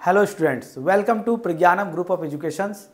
Hello students, welcome to Pragyanam group of educations,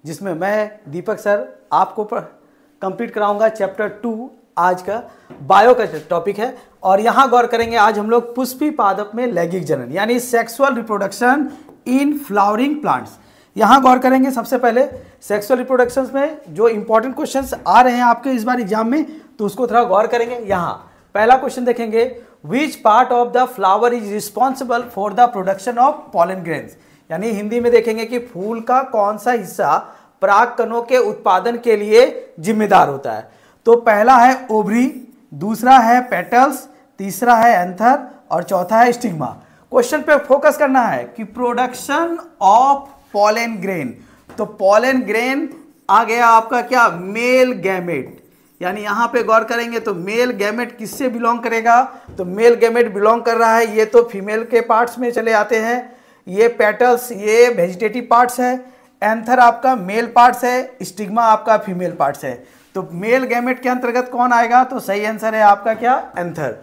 जिसमें मैं Deepak sir आपको कंप्लीट कराऊंगा चैप्टर 2। आज का बायो का टॉपिक है और यहाँ गौर करेंगे आज हम लोग पुष्पी पादप में लैंगिक जनन यानी sexual reproduction in flowering plants. यहाँ गौर करेंगे सबसे पहले सेक्सुअल रिप्रोडक्शन में जो इंपॉर्टेंट क्वेश्चंस आ रहे हैं आपके इस बार एग्जाम में, तो उसको थोड़ा गौर करेंगे। यहाँ पहला क्वेश्चन देखेंगे, विच part of the flower is responsible for the production of pollen grains, यानी हिंदी में देखेंगे कि फूल का कौन सा हिस्सा परागकणों के उत्पादन के लिए जिम्मेदार होता है। तो पहला है ओवरी, दूसरा है पेटल्स, तीसरा है एंथर और चौथा है स्टिग्मा। क्वेश्चन पे फोकस करना है कि प्रोडक्शन ऑफ पॉलन ग्रेन, तो पॉलन ग्रेन आ गया आपका क्या, मेल गैमेट, यानी यहां पे गौर करेंगे तो मेल गैमेट किससे बिलोंग करेगा, तो मेल गैमेट बिलोंग कर रहा है, ये तो फीमेल के पार्ट्स में चले आते हैं, ये पेटल्स ये वेजिटेटिव पार्ट्स है, एंथर आपका मेल पार्ट्स है, स्टिग्मा आपका फीमेल पार्ट्स है। तो मेल गैमेट के अंतर्गत कौन आएगा, तो सही आंसर है आपका क्या, एंथर।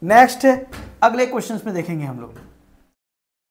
नेक्स्ट अगले क्वेश्चन में देखेंगे हम लोग,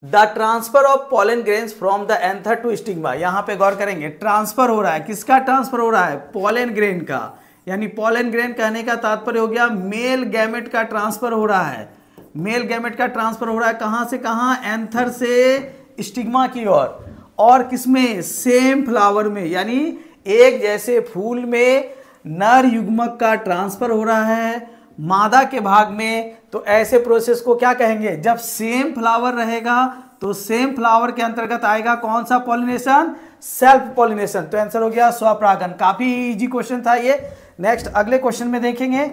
the transfer of pollen grains from the anther to stigma. यहां पे गौर करेंगे ट्रांसफर हो रहा है, किसका ट्रांसफर हो रहा है, पॉलन ग्रेन का, यानी पॉलन ग्रेन कहने का तात्पर्य हो गया मेल गैमेट का ट्रांसफर हो रहा है। मेल गैमेट का ट्रांसफर हो रहा है कहां से कहां, एंथर से स्टिग्मा की ओर, और किसमें, सेम फ्लावर में, यानी एक जैसे फूल में नर युग्मक का ट्रांसफर हो रहा है मादा के भाग में। तो ऐसे प्रोसेस को क्या कहेंगे, जब सेम फ्लावर रहेगा तो सेम फ्लावर के अंतर्गत आएगा कौन सा पॉलिनेशन, सेल्फ पॉलिनेशन। तो आंसर हो गया स्वपरागन। काफी इजी क्वेश्चन था ये। नेक्स्ट अगले क्वेश्चन में देखेंगे,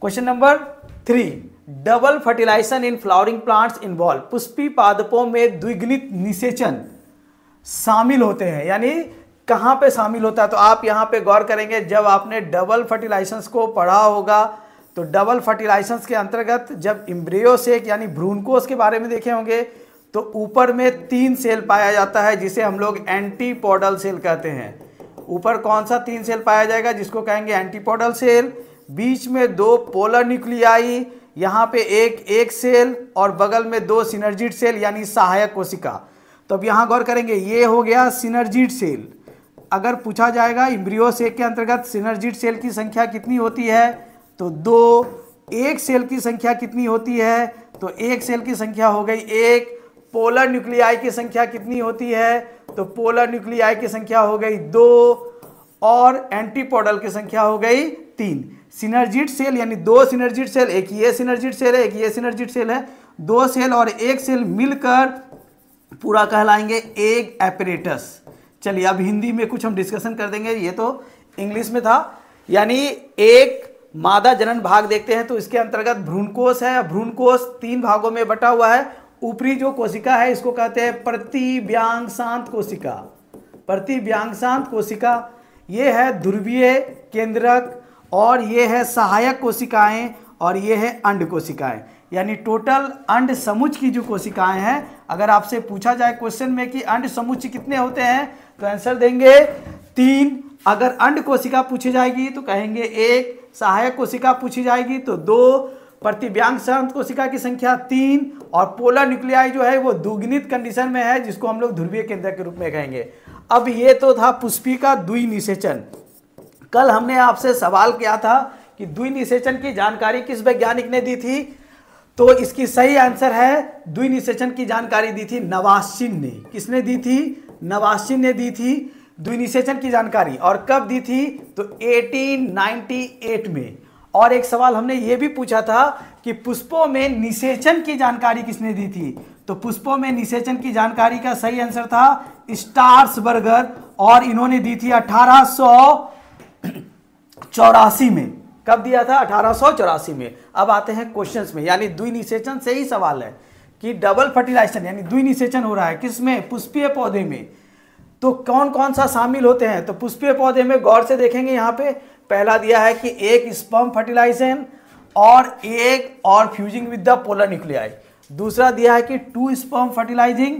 question number 3, double fertilisation in flowering plants involve. पुष्पी पादपों में द्विगुणित निषेचन शामिल होते हैं, यानी कहां पे शामिल होता है, तो आप यहां पे गौर करेंगे जब आपने डबल फर्टिलाइजेशंस को पढ़ा होगा तो डबल फर्टिलाइजेशंस के अंतर्गत जब एम्ब्रियो सेक यानी भ्रूणकोष के बारे में देखे होंगे तो ऊपर में 3 सेल पाया जाता है जिसे हम लोग एंटीपोडल सेल कहते हैं। ऊपर कौन सा 3 सेल पाया जाएगा, जिसको कहेंगे एंटीपोडल सेल, बीच में 2 पोलर न्यूक्लियाई, यहाँ पे एक सेल और बगल में 2 सिनर्जिड सेल यानी सहायक कोशिका। तो अब यहाँ गौर करेंगे, ये हो गया सिनर्जिड सेल। अगर पूछा जाएगा एम्ब्रियो सेक के अंतर्गत सिनर्जिड सेल की संख्या कितनी होती है, तो 2, एक सेल की संख्या कितनी होती है, तो एक सेल की संख्या हो गई 1, पोलर न्यूक्लियाई की संख्या कितनी होती है, तो पोलर न्यूक्लियाई की संख्या हो गई 2 और एंटीपोडल की संख्या हो गई 3। सिनर्जिड सेल यानी 2 सिनर्जिड सेल, एक ये सिनर्जिड सेल है, एक ये सिनर्जिड सेल है, 2 सेल और एक सेल मिलकर पूरा कहलाएंगे एक एपरेटस। चलिए अब हिंदी में कुछ हम डिस्कशन कर देंगे, ये तो इंग्लिश में था। यानी एक मादा जनन भाग देखते हैं तो इसके अंतर्गत भ्रूणकोष है, भ्रूणकोष 3 भागों में बटा हुआ है। ऊपरी जो कोशिका है इसको कहते हैं प्रतिव्यांशांत कोशिका, प्रतिव्यांशांत कोशिका, ये है ध्रुवीय केंद्रक, और ये है सहायक कोशिकाएं, और ये है अंड कोशिकाएं। यानी टोटल अंड समुच्च की जो कोशिकाएं हैं, अगर आपसे पूछा जाए क्वेश्चन में कि अंड समुच्च कितने होते हैं, तो आंसर देंगे 3। अगर अंड कोशिका पूछी जाएगी तो कहेंगे 1, सहायक कोशिका पूछी जाएगी तो 2, प्रतिव्यांशांत कोशिका की संख्या 3, और पोलर न्यूक्लियाई जो है वो द्विगुणित कंडीशन में है, जिसको हम लोग ध्रुवीय केंद्रक के रूप में कहेंगे। अब ये तो था पुष्पी का द्विनिषेचन। कल हमने आपसे सवाल किया था कि द्विनिषेचन की जानकारी किस वैज्ञानिक ने दी थी, तो इसकी सही आंसर है द्विनिषेचन की जानकारी दी थी नवासिन ने। किसने दी थी, नवासिन ने दी थी द्विनिषेचन की जानकारी। और कब दी थी, तो 1898 में। और एक सवाल हमने ये भी पूछा था कि पुष्पों में निषेचन की जानकारी किसने दी थी, तो पुष्पों में निषेचन की जानकारी का सही आंसर था स्टार्सबर्गर, और इन्होंने दी थी 1884 में। कब दिया था, 1884 में। अब आते हैं क्वेश्चंस में, यानी द्विनिषेचन से ही सवाल है कि डबल फर्टिलाइजेशन यानी द्विनिषेचन हो रहा है किसमें, पुष्पीय पौधे में। तो कौन कौन सा शामिल होते हैं, तो पुष्पीय पौधे में गौर से देखेंगे, यहाँ पे पहला दिया है कि एक स्पर्म फर्टिलाइजेशन और fusing with the polar nuclei. दूसरा दिया है कि 2 स्पर्म फर्टिलाइजिंग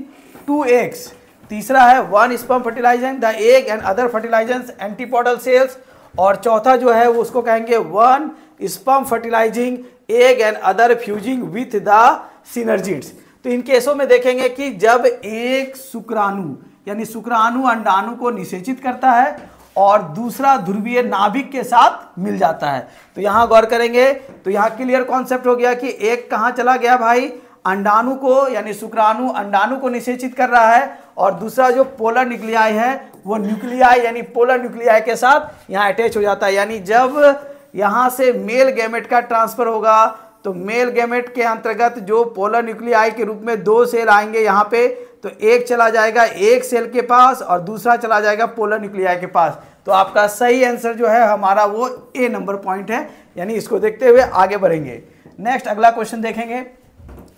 2 eggs। तीसरा है 1 sperm fertilizing the egg and other fertilizes antipodal cells. और चौथा जो है वो उसको कहेंगे 1 sperm fertilizing egg and other fusing with the synergids. तो इन केसों में देखेंगे कि जब एक शुक्राणु यानी शुक्राणु अंडाणु को निषेचित करता है और दूसरा ध्रुवीय नाभिक के साथ मिल जाता है। तो यहां गौर करेंगे तो यहां क्लियर कॉन्सेप्ट हो गया कि एक कहां चला गया भाई, अंडाणु को यानी शुक्राणु अंडाणु को निषेचित कर रहा है और दूसरा जो पोलर न्यूक्लियाई है वो न्यूक्लियाई यानी पोलर न्यूक्लियाई के साथ यहाँ अटैच हो जाता है। यानी जब यहाँ से मेल गैमेट का ट्रांसफर होगा तो मेल गैमेट के अंतर्गत जो पोलर न्यूक्लियाई के रूप में 2 सेल आएंगे यहाँ पे, तो एक चला जाएगा एक सेल के पास और दूसरा चला जाएगा पोलर न्यूक्लियाई के पास। तो आपका सही आंसर जो है हमारा वो ए नंबर पॉइंट है, यानी इसको देखते हुए आगे बढ़ेंगे। नेक्स्ट अगला क्वेश्चन देखेंगे,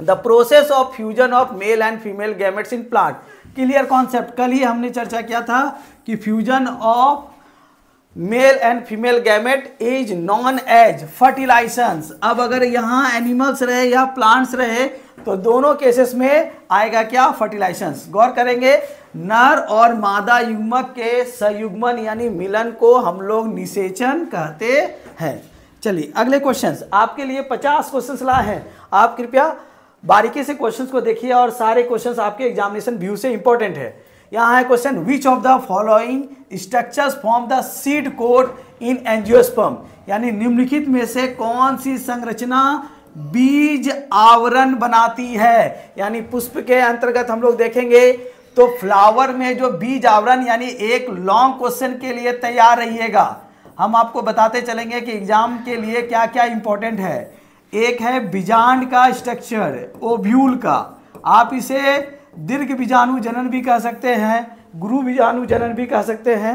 the process of fusion of male and female gametes in plant. Clear concept, कल ही हमने चर्चा किया था कि fusion of male and female gamete is known as fertilizations. अब अगर यहाँ एनिमल्स रहे या प्लांट्स रहे तो दोनों केसेस में आएगा क्या, फर्टिलाइजेशंस। गौर करेंगे, नर और मादा युग्मक के संयुग्मन यानी मिलन को हम लोग निषेचन कहते हैं। चलिए अगले क्वेश्चंस आपके लिए 50 क्वेश्चंस लाए हैं, आप कृपया बारीकी से क्वेश्चंस को देखिए और सारे क्वेश्चंस आपके एग्जामिनेशन व्यू से इंपॉर्टेंट है। यहाँ है question, which of the following structures form the seed coat in angiosperm, यानी निम्नलिखित में से कौन सी संरचना बीज आवरण बनाती है। यानी पुष्प के अंतर्गत हम लोग देखेंगे तो फ्लावर में जो बीज आवरण, यानी एक लॉन्ग क्वेश्चन के लिए तैयार रहिएगा, हम आपको बताते चलेंगे कि एग्जाम के लिए क्या क्या इंपॉर्टेंट है। एक है बीजांड का स्ट्रक्चर, ओव्यूल का, आप इसे दीर्घ बीजाणु जनन भी कह सकते हैं, गुरु बीजाणु जनन भी कह सकते हैं।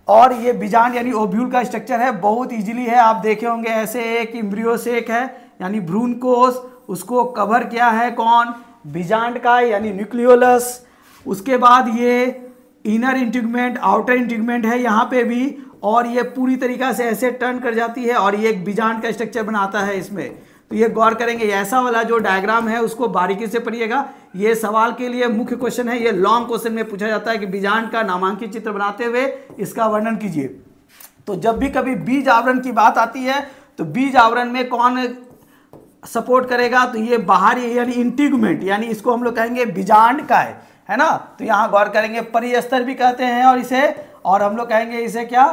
और ये बीजांड यानी ओव्यूल का स्ट्रक्चर है, बहुत इजीली है, आप देखे होंगे ऐसे एक एम्ब्रियो से एक है यानी भ्रूण कोष, उसको कवर किया है कौन, बीजांड का यानी न्यूक्लियोलस। उसके बाद ये इनर इंटीग्यूमेंट आउटर इंटीग्यूमेंट है यहाँ पे भी, और ये पूरी तरीक़ा से ऐसे टर्न कर जाती है और ये एक बीजांड का स्ट्रक्चर बनाता है इसमें। तो ये गौर करेंगे, ऐसा वाला जो डायग्राम है उसको बारीकी से पढ़िएगा, ये सवाल के लिए मुख्य क्वेश्चन है, ये लॉन्ग क्वेश्चन में पूछा जाता है कि बीजांड का नामांकित चित्र बनाते हुए इसका वर्णन कीजिए। तो जब भी कभी बीज आवरण की बात आती है तो बीज आवरण में कौन सपोर्ट करेगा, तो ये बाहरी यानी इंटीग्यूमेंट, यानी इसको हम लोग कहेंगे बीजांड का है ना। तो यहाँ गौर करेंगे, परिस्तर भी कहते हैं और इसे, और हम लोग कहेंगे इसे क्या,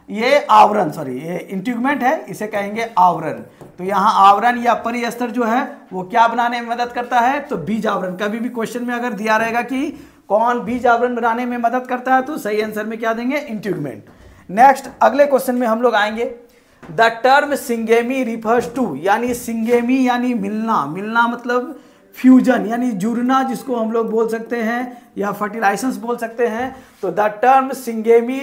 ये आवरण, सॉरी ये इंटीग्यूमेंट है, इसे कहेंगे आवरण। तो यहाँ आवरण या परिस्तर जो है वो क्या बनाने में मदद करता है, तो बीज आवरण। कभी भी क्वेश्चन में अगर दिया रहेगा कि कौन बीज आवरण बनाने में मदद करता है तो सही आंसर में क्या देंगे, इंटीग्यूमेंट। नेक्स्ट अगले क्वेश्चन में हम लोग आएंगे, the term syngamy refers to, यानी सिंगेमी यानी मिलना, मिलना मतलब फ्यूजन यानी जुड़ना जिसको हम लोग बोल सकते हैं या फर्टिलाइजेशंस बोल सकते हैं। तो the term syngamy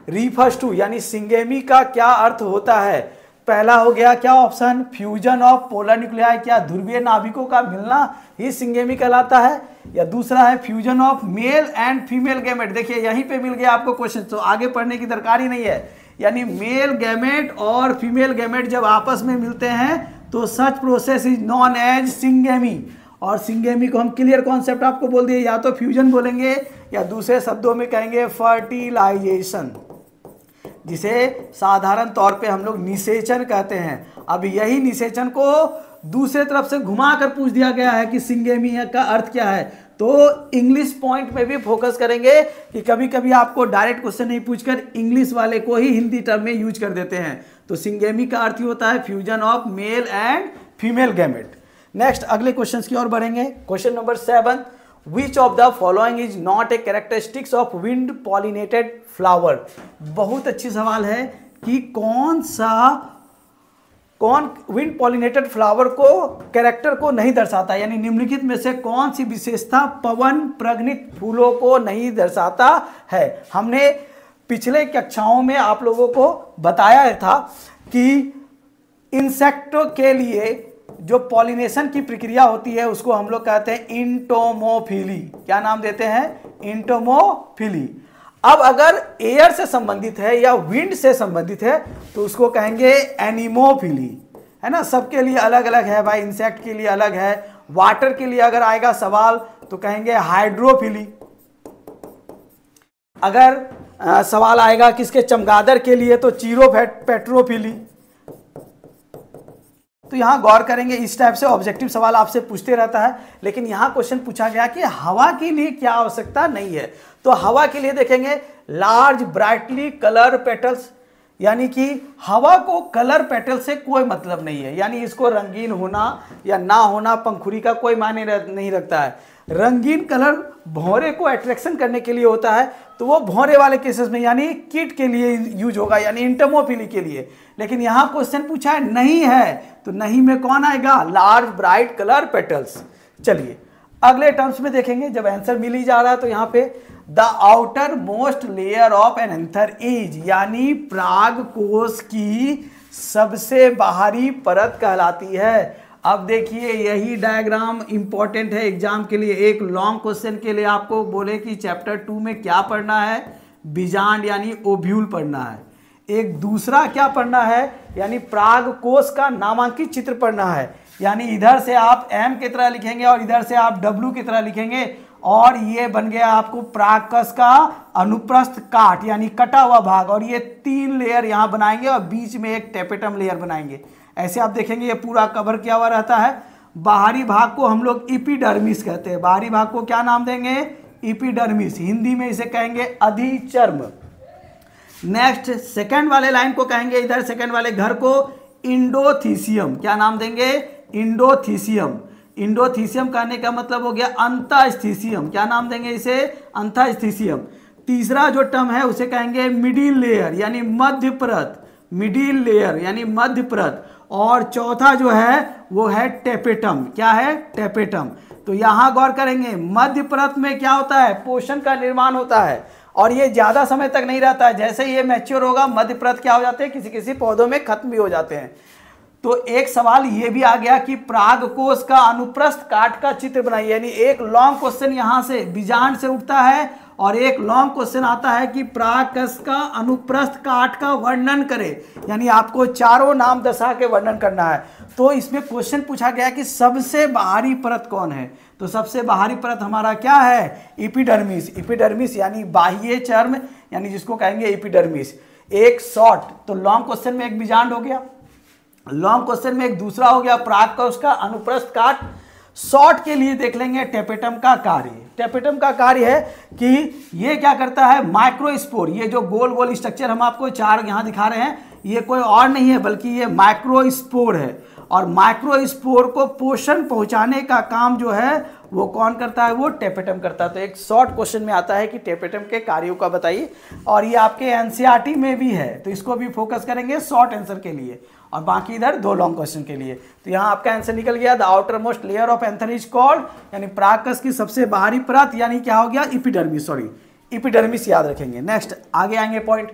refers to, यानी सिंगेमी का क्या अर्थ होता है। पहला हो गया क्या option, fusion of polar nuclei, क्या ध्रुवीय नाभिकों का मिलना ही सिंगेमी कहलाता है, या दूसरा है fusion of male and female gamete. देखिए यहीं पे मिल गया आपको क्वेश्चन, तो आगे पढ़ने की दरकार ही नहीं है। यानी मेल गैमेट और फीमेल गैमेट जब आपस में मिलते हैं तो such process is known as syngamy. और सिंगेमी को हम क्लियर कॉन्सेप्ट आपको बोल दिए, या तो फ्यूजन बोलेंगे या दूसरे शब्दों में कहेंगे फर्टिलाइजेशन, जिसे साधारण तौर पे हम लोग निषेचन कहते हैं। अब यही निषेचन को दूसरे तरफ से घुमा कर पूछ दिया गया है कि सिंगेमी का अर्थ क्या है। तो इंग्लिश पॉइंट पे भी फोकस करेंगे कि कभी कभी आपको डायरेक्ट क्वेश्चन नहीं पूछकर इंग्लिश वाले को ही हिंदी टर्म में यूज कर देते हैं। तो सिंगेमी का अर्थ ही होता है fusion of male and female gamete. Next अगले क्वेश्चन की ओर बढ़ेंगे। Question number 7, which of the following is not a characteristics of wind pollinated flower. बहुत अच्छी सवाल है कि कौन विंड पॉलिनेटेड फ्लावर को कैरेक्टर को नहीं दर्शाता, यानी निम्नलिखित में से कौन सी विशेषता पवन प्रगणित फूलों को नहीं दर्शाता है। हमने पिछले कक्षाओं में आप लोगों को बताया था कि इंसेक्टों के लिए जो पॉलिनेशन की प्रक्रिया होती है उसको हम लोग कहते हैं इंटोमोफिली। क्या नाम देते हैं, इंटोमोफिली। अब अगर एयर से संबंधित है या विंड से संबंधित है तो उसको कहेंगे एनिमोफिली, है ना। सबके लिए अलग अलग है भाई, इंसेक्ट के लिए अलग है। वाटर के लिए अगर आएगा सवाल तो कहेंगे हाइड्रोफिली। अगर सवाल आएगा किसके, चमगादड़ के लिए, तो चीरो पेट्रोफिली। तो यहाँ गौर करेंगे, इस टाइप से ऑब्जेक्टिव सवाल आपसे पूछते रहता है, लेकिन यहाँ क्वेश्चन पूछा गया कि हवा के लिए क्या आवश्यकता नहीं है। तो हवा के लिए देखेंगे लार्ज ब्राइटली कलर पेटल्स, यानी कि हवा को कलर पेटल से कोई मतलब नहीं है, यानी इसको रंगीन होना या ना होना पंखुड़ी का कोई मायने नहीं रखता है। रंगीन कलर भौरे को अट्रैक्शन करने के लिए होता है, तो वो भौरे वाले केसेस में यानी किट के लिए यूज होगा, यानी इंटरमोफिली के लिए। लेकिन यहाँ क्वेश्चन पूछा है नहीं है, तो नहीं में कौन आएगा? Large bright colour petals. चलिए अगले टर्म्स में देखेंगे, जब आंसर मिल ही जा रहा है तो यहाँ पे the outer most layer of an anther is, यानी पराग कोश की सबसे बाहरी परत कहलाती है। अब देखिए यही डायग्राम इंपॉर्टेंट है एग्जाम के लिए। एक लॉन्ग क्वेश्चन के लिए आपको बोले कि चैप्टर 2 में क्या पढ़ना है? बीजांड यानी ओव्यूल पढ़ना है। एक दूसरा क्या पढ़ना है? यानी पराग कोश का नामांकित चित्र पढ़ना है, यानी इधर से आप M की तरह लिखेंगे और इधर से आप W की तरह लिखेंगे, और ये बन गया आपको परागकश का अनुप्रस्थ काट यानी कटा हुआ भाग, और ये 3 लेयर यहाँ बनाएंगे और बीच में एक टेपेटम लेयर बनाएंगे। ऐसे आप देखेंगे ये पूरा कवर किया हुआ रहता है। बाहरी भाग को हम लोग इपिडर्मिस कहते हैं। बाहरी भाग को क्या नाम देंगे? इपिडर्मिस। हिंदी में इसे कहेंगे अधिचर्म। नेक्स्ट सेकंड वाले लाइन को कहेंगे, इधर सेकंड वाले घर को इंडोथीसियम। क्या नाम देंगे? इंडोथीसियम। इंडोथीसियम कहने का मतलब हो गया अंतःस्थीसियम। क्या नाम देंगे इसे? अंतःस्थीसियम। तीसरा जो टर्म है उसे कहेंगे मिडिल लेयर यानी मध्य परत। मिडिल लेयर यानी मध्य परत। और चौथा जो है वो है टेपेटम। क्या है? टेपेटम। तो यहां गौर करेंगे मध्य परत में क्या होता है? पोषण का निर्माण होता है, और ये ज्यादा समय तक नहीं रहता है। जैसे ही ये मैच्योर होगा मध्य परत क्या हो जाते हैं? किसी किसी पौधों में खत्म भी हो जाते हैं। तो एक सवाल ये भी आ गया कि परागकोश का अनुप्रस्थ काट का चित्र बनाइए, यानी एक लॉन्ग क्वेश्चन यहां से बीजांड से उठता है और एक लॉन्ग क्वेश्चन आता है कि परागकश का अनुप्रस्थ काट का वर्णन करे, यानी आपको चारों नाम दशा के वर्णन करना है। तो इसमें क्वेश्चन पूछा गया कि सबसे बाहरी परत कौन है? तो सबसे बाहरी परत हमारा क्या है? इपिडर्मिस। इपिडर्मिस यानी बाह्य चर्म, यानी जिसको कहेंगे इपिडर्मिस। एक शॉर्ट, तो लॉन्ग क्वेश्चन में एक बीजांड हो गया, लॉन्ग क्वेश्चन में एक दूसरा हो गया परागकश का अनुप्रस्थ काट। शॉर्ट के लिए देख लेंगे टेपेटम का कार्य। टेपेटम का कार्य है कि ये क्या करता है? माइक्रोस्पोर। ये जो गोल गोल स्ट्रक्चर हम आपको 4 यहां दिखा रहे हैं, ये कोई और नहीं है बल्कि ये माइक्रोस्पोर है। और माइक्रोस्पोर को पोषण पहुंचाने का काम जो है वो कौन करता है? वो टेपेटम करता है। तो एक शॉर्ट क्वेश्चन में आता है कि टेपेटम के कार्यों का बताइए, और ये आपके एनसीईआरटी में भी है, तो इसको भी फोकस करेंगे शॉर्ट आंसर के लिए, और बाकी इधर 2 लॉन्ग क्वेश्चन के लिए। तो यहाँ आपका आंसर निकल गया, the outer most layer of anther is called, यानी परागकश की सबसे बाहरी परत, यानी क्या हो गया? इपिडर्मिस। सॉरी, इपिडर्मिस याद रखेंगे। नेक्स्ट आगे आएंगे point,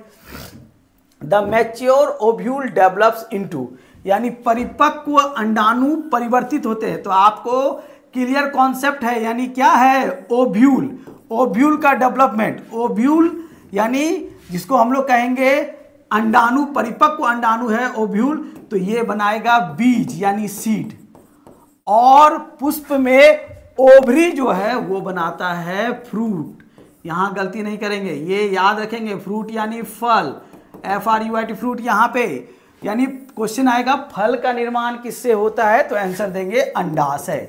the mature ovule develops into, यानी परिपक्व अंडाणु परिवर्तित होते हैं। तो आपको क्लियर कॉन्सेप्ट है, यानी क्या है? ओव्यूल। ओव्यूल का डेवलपमेंट, ओव्यूल यानी जिसको हम लोग कहेंगे अंडाणु, परिपक्व अंडाणु है ओव्यूल, तो ये बनाएगा बीज यानी सीड, और पुष्प में ओवरी जो है वो बनाता है फ्रूट। यहां गलती नहीं करेंगे, ये याद रखेंगे, फ्रूट यानी फल, FRUIT फ्रूट यहाँ पे, यानी क्वेश्चन आएगा फल का निर्माण किससे होता है? तो आंसर देंगे अंडाशय।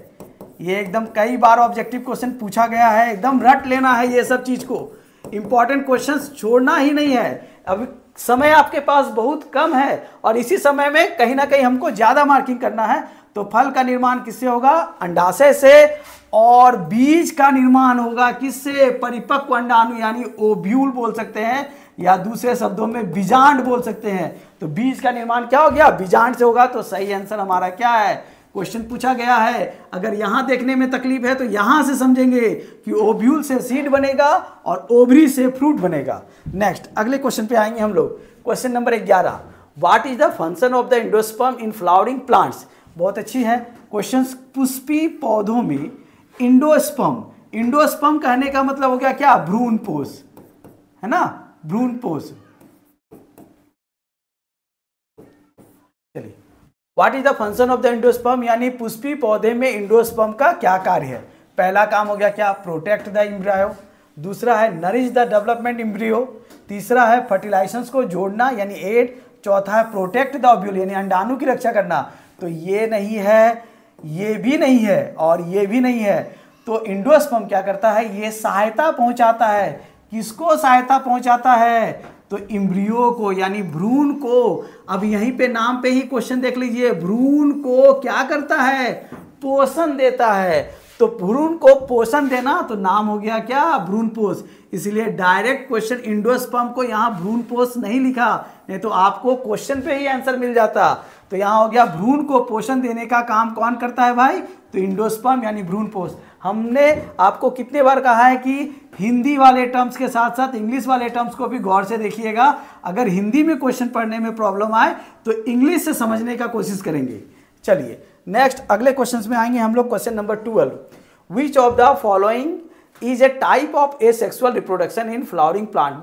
ये एकदम कई बार ऑब्जेक्टिव क्वेश्चन पूछा गया है, एकदम रट लेना है ये सब चीज को, इंपॉर्टेंट क्वेश्चंस छोड़ना ही नहीं है। अभी समय आपके पास बहुत कम है और इसी समय में कहीं ना कहीं हमको ज्यादा मार्किंग करना है। तो फल का निर्माण किससे होगा? अंडाशय से, और बीज का निर्माण होगा किससे? परिपक्व अंडाणु यानी ओव्यूल बोल सकते हैं, या दूसरे शब्दों में बीजांड बोल सकते हैं। तो बीज का निर्माण क्या हो गया? बीजांड से होगा। तो सही आंसर हमारा क्या है? क्वेश्चन पूछा गया है, अगर यहां देखने में तकलीफ है तो यहां से समझेंगे कि ओव्यूल से सीड बनेगा और ओवरी से फ्रूट बनेगा। नेक्स्ट अगले क्वेश्चन पे आएंगे हम लोग, question number 11, what is the function of the endosperm in flowering plants? बहुत अच्छी है क्वेश्चन। पुष्पी पौधों में इंडोस्पर्म, इंडोस्पर्म कहने का मतलब हो गया क्या? भ्रूणपोष, है ना, भ्रूणपोष। चलिए, what is the function of the endosperm, यानी पुष्पी पौधे में इंडोस्पर्म का क्या कार्य है? पहला काम हो गया क्या? Protect the embryo. दूसरा है नरिश द डेवलपमेंट एम्ब्रियो। तीसरा है फर्टिलाइजेशंस को जोड़ना यानी एड। चौथा है प्रोटेक्ट द ओव्यूल यानी अंडाणु की रक्षा करना। तो ये नहीं है, ये भी नहीं है और ये भी नहीं है। तो एंडोस्पर्म क्या करता है, ये सहायता पहुंचाता है। किसको सहायता पहुंचाता है, तो एम्ब्रियो को यानी भ्रूण को। अब यहीं पे नाम पे ही क्वेश्चन देख लीजिए, भ्रूण को क्या करता है, पोषण देता है। तो भ्रूण को पोषण देना तो नाम हो गया क्या, भ्रूणपोष। इसलिए डायरेक्ट क्वेश्चन एंडोस्पर्म को यहाँ भ्रूणपोष नहीं लिखा, नहीं तो आपको क्वेश्चन पे ही आंसर मिल जाता। तो यहाँ हो गया भ्रूण को पोषण देने का काम कौन करता है भाई, तो एंडोस्पर्म यानी भ्रूणपोष। हमने आपको कितने बार कहा है कि हिंदी वाले टर्म्स के साथ साथ इंग्लिश वाले टर्म्स को भी गौर से देखिएगा। अगर हिंदी में क्वेश्चन पढ़ने में प्रॉब्लम आए तो इंग्लिश से समझने का कोशिश करेंगे। चलिए नेक्स्ट अगले क्वेश्चन में आएंगे हम लोग। Question number 12, which of the following is a type of asexual reproduction in flowering plant.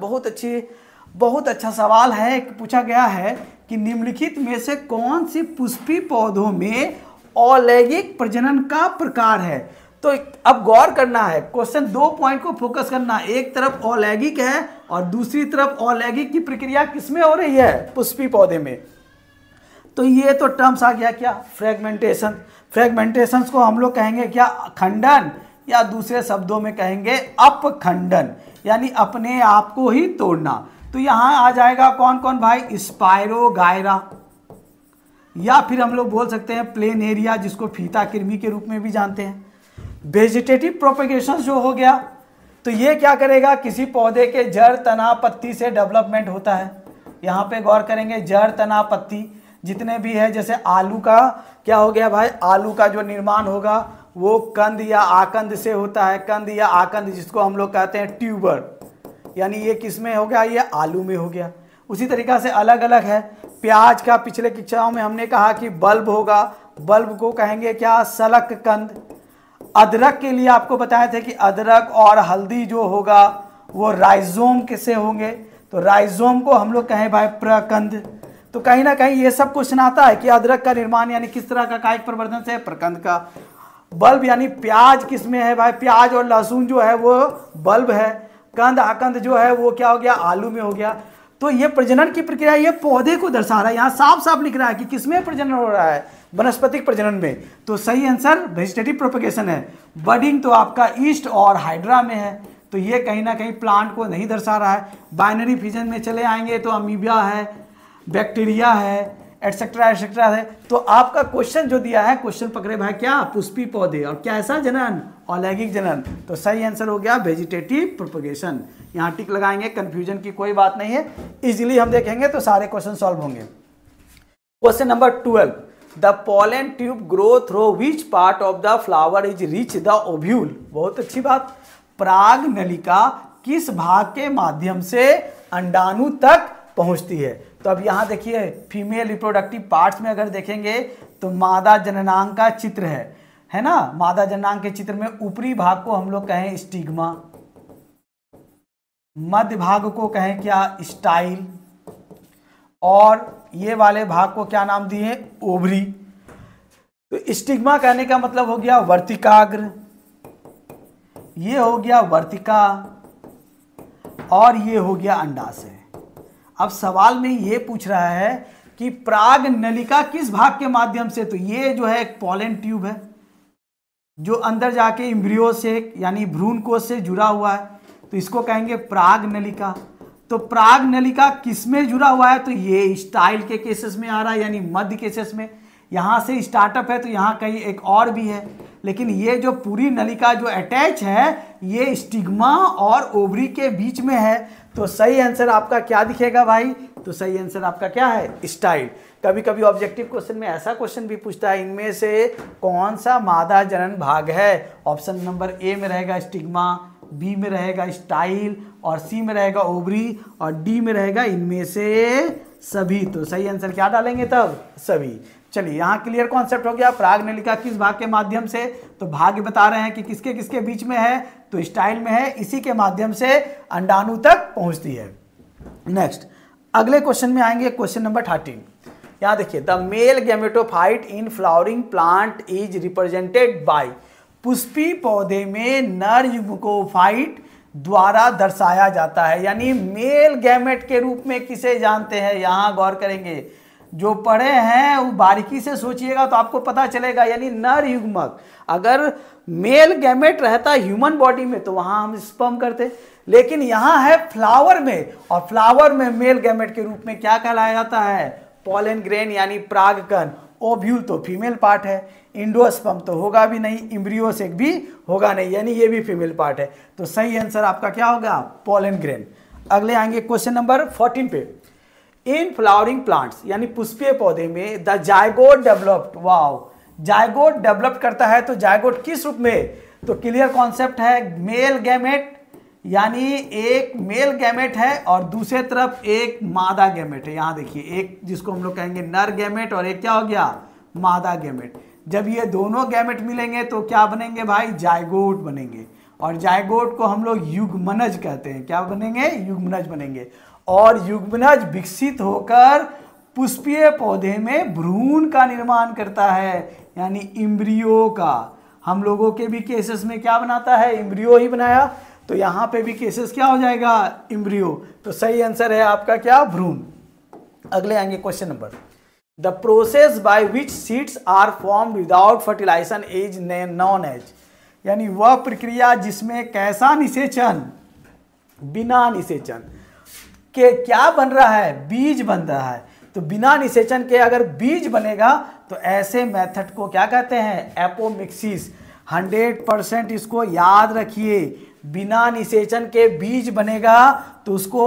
बहुत अच्छा सवाल है, पूछा गया है कि निम्नलिखित में से कौन सी पुष्पी पौधों में अलैंगिक प्रजनन का प्रकार है। तो अब गौर करना है, क्वेश्चन 2 पॉइंट को फोकस करना। एक तरफ अलैंगिक है और दूसरी तरफ अलैंगिक की प्रक्रिया किसमें हो रही है, पुष्पी पौधे में। तो ये तो टर्म्स आ गया क्या, फ्रेगमेंटेशन। फ्रेगमेंटेशन को हम लोग कहेंगे क्या, खंडन, या दूसरे शब्दों में कहेंगे अपखंडन, यानी अपने आप को ही तोड़ना। तो यहां आ जाएगा कौन कौन भाई, स्पायरोगायरा, या फिर हम लोग बोल सकते हैं प्लेनेरिया, जिसको फीता कृमि के रूप में भी जानते हैं। वेजिटेटिव प्रोपेगेशन जो हो गया, तो ये क्या करेगा, किसी पौधे के जड़ तना पत्ती से डेवलपमेंट होता है। यहाँ पे गौर करेंगे, जड़ तना पत्ती जितने भी है, जैसे आलू का क्या हो गया भाई, आलू का जो निर्माण होगा वो कंद या आकंद से होता है। कंद या आकंद जिसको हम लोग कहते हैं ट्यूबर, यानी ये किस में हो गया, ये आलू में हो गया। उसी तरीका से अलग अलग है। प्याज का पिछले कक्षाओं में हमने कहा कि बल्ब होगा, बल्ब को कहेंगे क्या, सलक कंद। अदरक के लिए आपको बताए थे कि अदरक और हल्दी जो होगा वो राइजोम किससे होंगे, तो राइजोम को हम लोग कहें भाई प्रकंद। तो कहीं ना कहीं ये सब क्वेश्चन आता है कि अदरक का निर्माण यानी किस तरह का कायिक प्रवर्धन से, प्रकंद का। बल्ब यानी प्याज किस में है भाई, प्याज और लहसुन जो है वो बल्ब है। कंद आकंद जो है वो क्या हो गया, आलू में हो गया। तो ये प्रजनन की प्रक्रिया ये पौधे को दर्शा रहा है, यहाँ साफ साफ लिख रहा है कि किसमें प्रजनन हो रहा है, वनस्पतिक प्रजनन में। तो सही आंसर वेजिटेटिव प्रोपेगेशन है। बडिंग तो आपका ईस्ट और हाइड्रा में है, तो ये कहीं ना कहीं प्लांट को नहीं दर्शा रहा है। बाइनरी फिजन में चले आएंगे तो अमीबिया है, बैक्टीरिया है, एटसेट्रा एटसेट्रा है। तो आपका क्वेश्चन जो दिया है, क्वेश्चन पकड़े भाई क्या, पुष्पी पौधे और क्या ऐसा जनन, अलैंगिक जनन। तो सही आंसर हो गया वेजिटेटिव प्रोपेगेशन। यहाँ टिक लगाएंगे, कंफ्यूजन की कोई बात नहीं है, इजीली हम देखेंगे तो सारे क्वेश्चन सॉल्व होंगे। Question number 12, the pollen tube grow through which part of the flower is reach the ovule. बहुत अच्छी बात। पराग नलिका किस भाग के माध्यम से अंडाणु तक पहुंचती है। तो अब यहाँ देखिए फीमेल रिप्रोडक्टिव पार्ट्स में अगर देखेंगे तो मादा जननांग का चित्र है ना। मादा जननांग के चित्र में ऊपरी भाग को हम लोग कहें स्टिग्मा, मध्य भाग को कहें क्या, स्टाइल, और ये वाले भाग को क्या नाम दिए, ओवरी। तो स्टिग्मा कहने का मतलब हो गया वर्तिकाग्र, ये हो गया वर्तिका, और ये हो गया अंडाशय। अब सवाल में ये पूछ रहा है कि पराग नलिका किस भाग के माध्यम से, तो ये जो है एक पॉलन ट्यूब है जो अंदर जाके एम्ब्रियो से यानी भ्रूण कोश से जुड़ा हुआ है, तो इसको कहेंगे पराग नलिका। तो पराग नलिका किस में जुड़ा हुआ है, तो ये स्टाइल के केसेस में आ रहा है, यानी मध्य केसेस में। यहाँ से स्टार्टअप है तो यहाँ कहीं एक और भी है, लेकिन ये जो पूरी नलिका जो अटैच है ये स्टिग्मा और ओवरी के बीच में है। तो सही आंसर आपका क्या दिखेगा भाई, तो सही आंसर आपका क्या है, स्टाइल। कभी कभी ऑब्जेक्टिव क्वेश्चन में ऐसा क्वेश्चन भी पूछता है, इनमें से कौन सा मादा जनन भाग है। ऑप्शन नंबर ए में रहेगा स्टिग्मा, बी में रहेगा स्टाइल, और सी में रहेगा ओवरी, और डी में रहेगा इनमें से सभी। तो सही आंसर क्या डालेंगे तब, सभी। चलिए यहाँ क्लियर कॉन्सेप्ट हो गया। पराग नलिका किस भाग के माध्यम से, तो भाग्य बता रहे हैं कि किसके किसके बीच में है, तो स्टाइल में है, इसी के माध्यम से अंडाणु तक पहुंचती है। नेक्स्ट अगले क्वेश्चन में आएंगे, क्वेश्चन नंबर 13। यहाँ देखिए, the male gametophyte in flowering plant is represented by. Pushpi पौधे में नर युग्मकोफाइट द्वारा दर्शाया जाता है, यानी मेल गैमेट के रूप में किसे जानते हैं, यहाँ गौर करेंगे। जो पढ़े हैं वो बारीकी से सोचिएगा तो आपको पता चलेगा। यानी नर युग्मक, अगर मेल गैमेट रहता ह्यूमन बॉडी में तो वहां हम स्पर्म करते, लेकिन यहाँ है फ्लावर में, और फ्लावर में मेल गैमेट के रूप में क्या कहलाया जाता है? पॉलन ग्रेन यानी परागकण। ओव्यूल तो फीमेल पार्ट है, इंडोस्पर्म तो होगा भी नहीं, एम्ब्रियोसेक भी होगा नहीं, यानी ये भी फीमेल पार्ट है। तो सही आंसर आपका क्या होगा? Pollen grain. अगले आएंगे क्वेश्चन नंबर 14 पे। इन फ्लावरिंग प्लांट्स यानी पुष्पीय पौधे में the zygote developed, wow, zygote develop करता है तो जायगोट किस रूप में? तो क्लियर कॉन्सेप्ट है, मेल गैमेट यानी एक मेल गैमेट है और दूसरे तरफ एक मादा गैमेट है। यहां देखिए, एक जिसको हम लोग कहेंगे नर गैमेट और एक क्या हो गया? मादा गैमेट। जब ये दोनों गैमेट मिलेंगे तो क्या बनेंगे भाई? जायगोट बनेंगे, और जायगोट को हम लोग युग्मनज कहते हैं। क्या बनेंगे? युग्मनज बनेंगे, और युग्मनज विकसित होकर पुष्पीय पौधे में भ्रूण का निर्माण करता है, यानी इम्ब्रियो का। हम लोगों के भी केसेस में क्या बनाता है? इम्ब्रियो ही बनाया, तो यहां पे भी केसेस क्या हो जाएगा? इम्ब्रियो। तो सही आंसर है आपका क्या? भ्रूण। अगले आएंगे question number, the process by which seeds are form without fertilisation is known as, यानी वह प्रक्रिया जिसमें कैसा निषेचन? बिना निषेचन के क्या बन रहा है? बीज बन रहा है। तो बिना निषेचन के अगर बीज बनेगा तो ऐसे मेथड को क्या कहते हैं? एपोमिक्सिस। 100% इसको याद रखिए, बिना निषेचन के बीज बनेगा तो उसको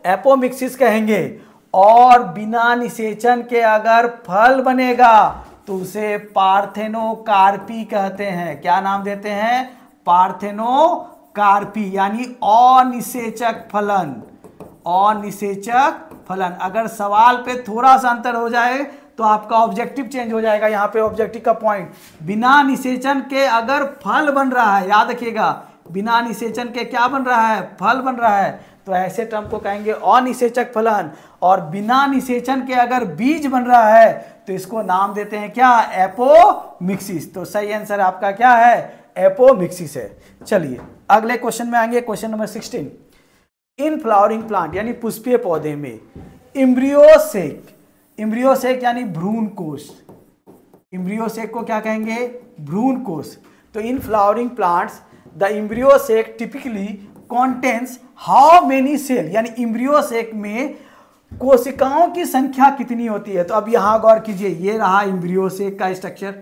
एपोमिक्सिस कहेंगे, और बिना निषेचन के अगर फल बनेगा तो उसे पार्थेनोकार्पी कहते हैं। क्या नाम देते हैं? पार्थेनोकार्पी, यानी अनिषेचक फलन। अनिषेचक फलन। अगर सवाल पे थोड़ा सा अंतर हो जाए तो आपका ऑब्जेक्टिव चेंज हो जाएगा। यहाँ पे ऑब्जेक्टिव का पॉइंट, बिना निषेचन के अगर फल बन रहा है, याद रखिएगा, बिना निषेचन के क्या बन रहा है? फल बन रहा है, तो ऐसे टर्म को कहेंगे अनिषेचक फलन। और बिना निषेचन के अगर बीज बन रहा है तो इसको नाम देते हैं क्या? एपोमिक्सिस। तो सही आंसर आपका क्या है? एपोमिक्सिस है। चलिए अगले क्वेश्चन में आएंगे, question number 16। In flowering plant यानी पुष्पीय पौधे में इम्ब्रियोसेक, इम्ब्रियोसेक यानी भ्रूण कोश, इम्ब्रियोसेक को क्या कहेंगे? भ्रूण कोश। तो इन flowering plants the embryo sac typically contains how many cell, यानी इम्ब्रियोसेक में कोशिकाओं की संख्या कितनी होती है? तो अब यहां गौर कीजिए, ये रहा इम्ब्रियोसेक का स्ट्रक्चर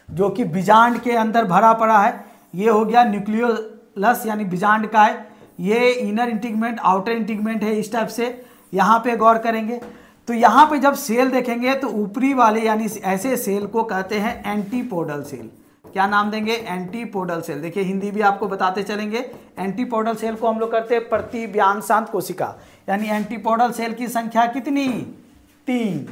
जो कि बीजांड के अंदर भरा पड़ा है। ये हो गया न्यूक्लियोलस यानी बीजांड का है, ये इनर इंटीग्मेंट आउटर इंटीग्मेंट है, इस टाइप से। यहाँ पे गौर करेंगे तो यहाँ पे जब सेल देखेंगे तो ऊपरी वाले यानी ऐसे सेल को कहते हैं एंटीपोडल सेल। क्या नाम देंगे? Antipodal cell. देखिए हिंदी भी आपको बताते चलेंगे। एंटीपोडल सेल को हम लोग करते हैं प्रतिव्यांशांत कोशिका, यानी एंटीपोडल सेल की संख्या कितनी? 3।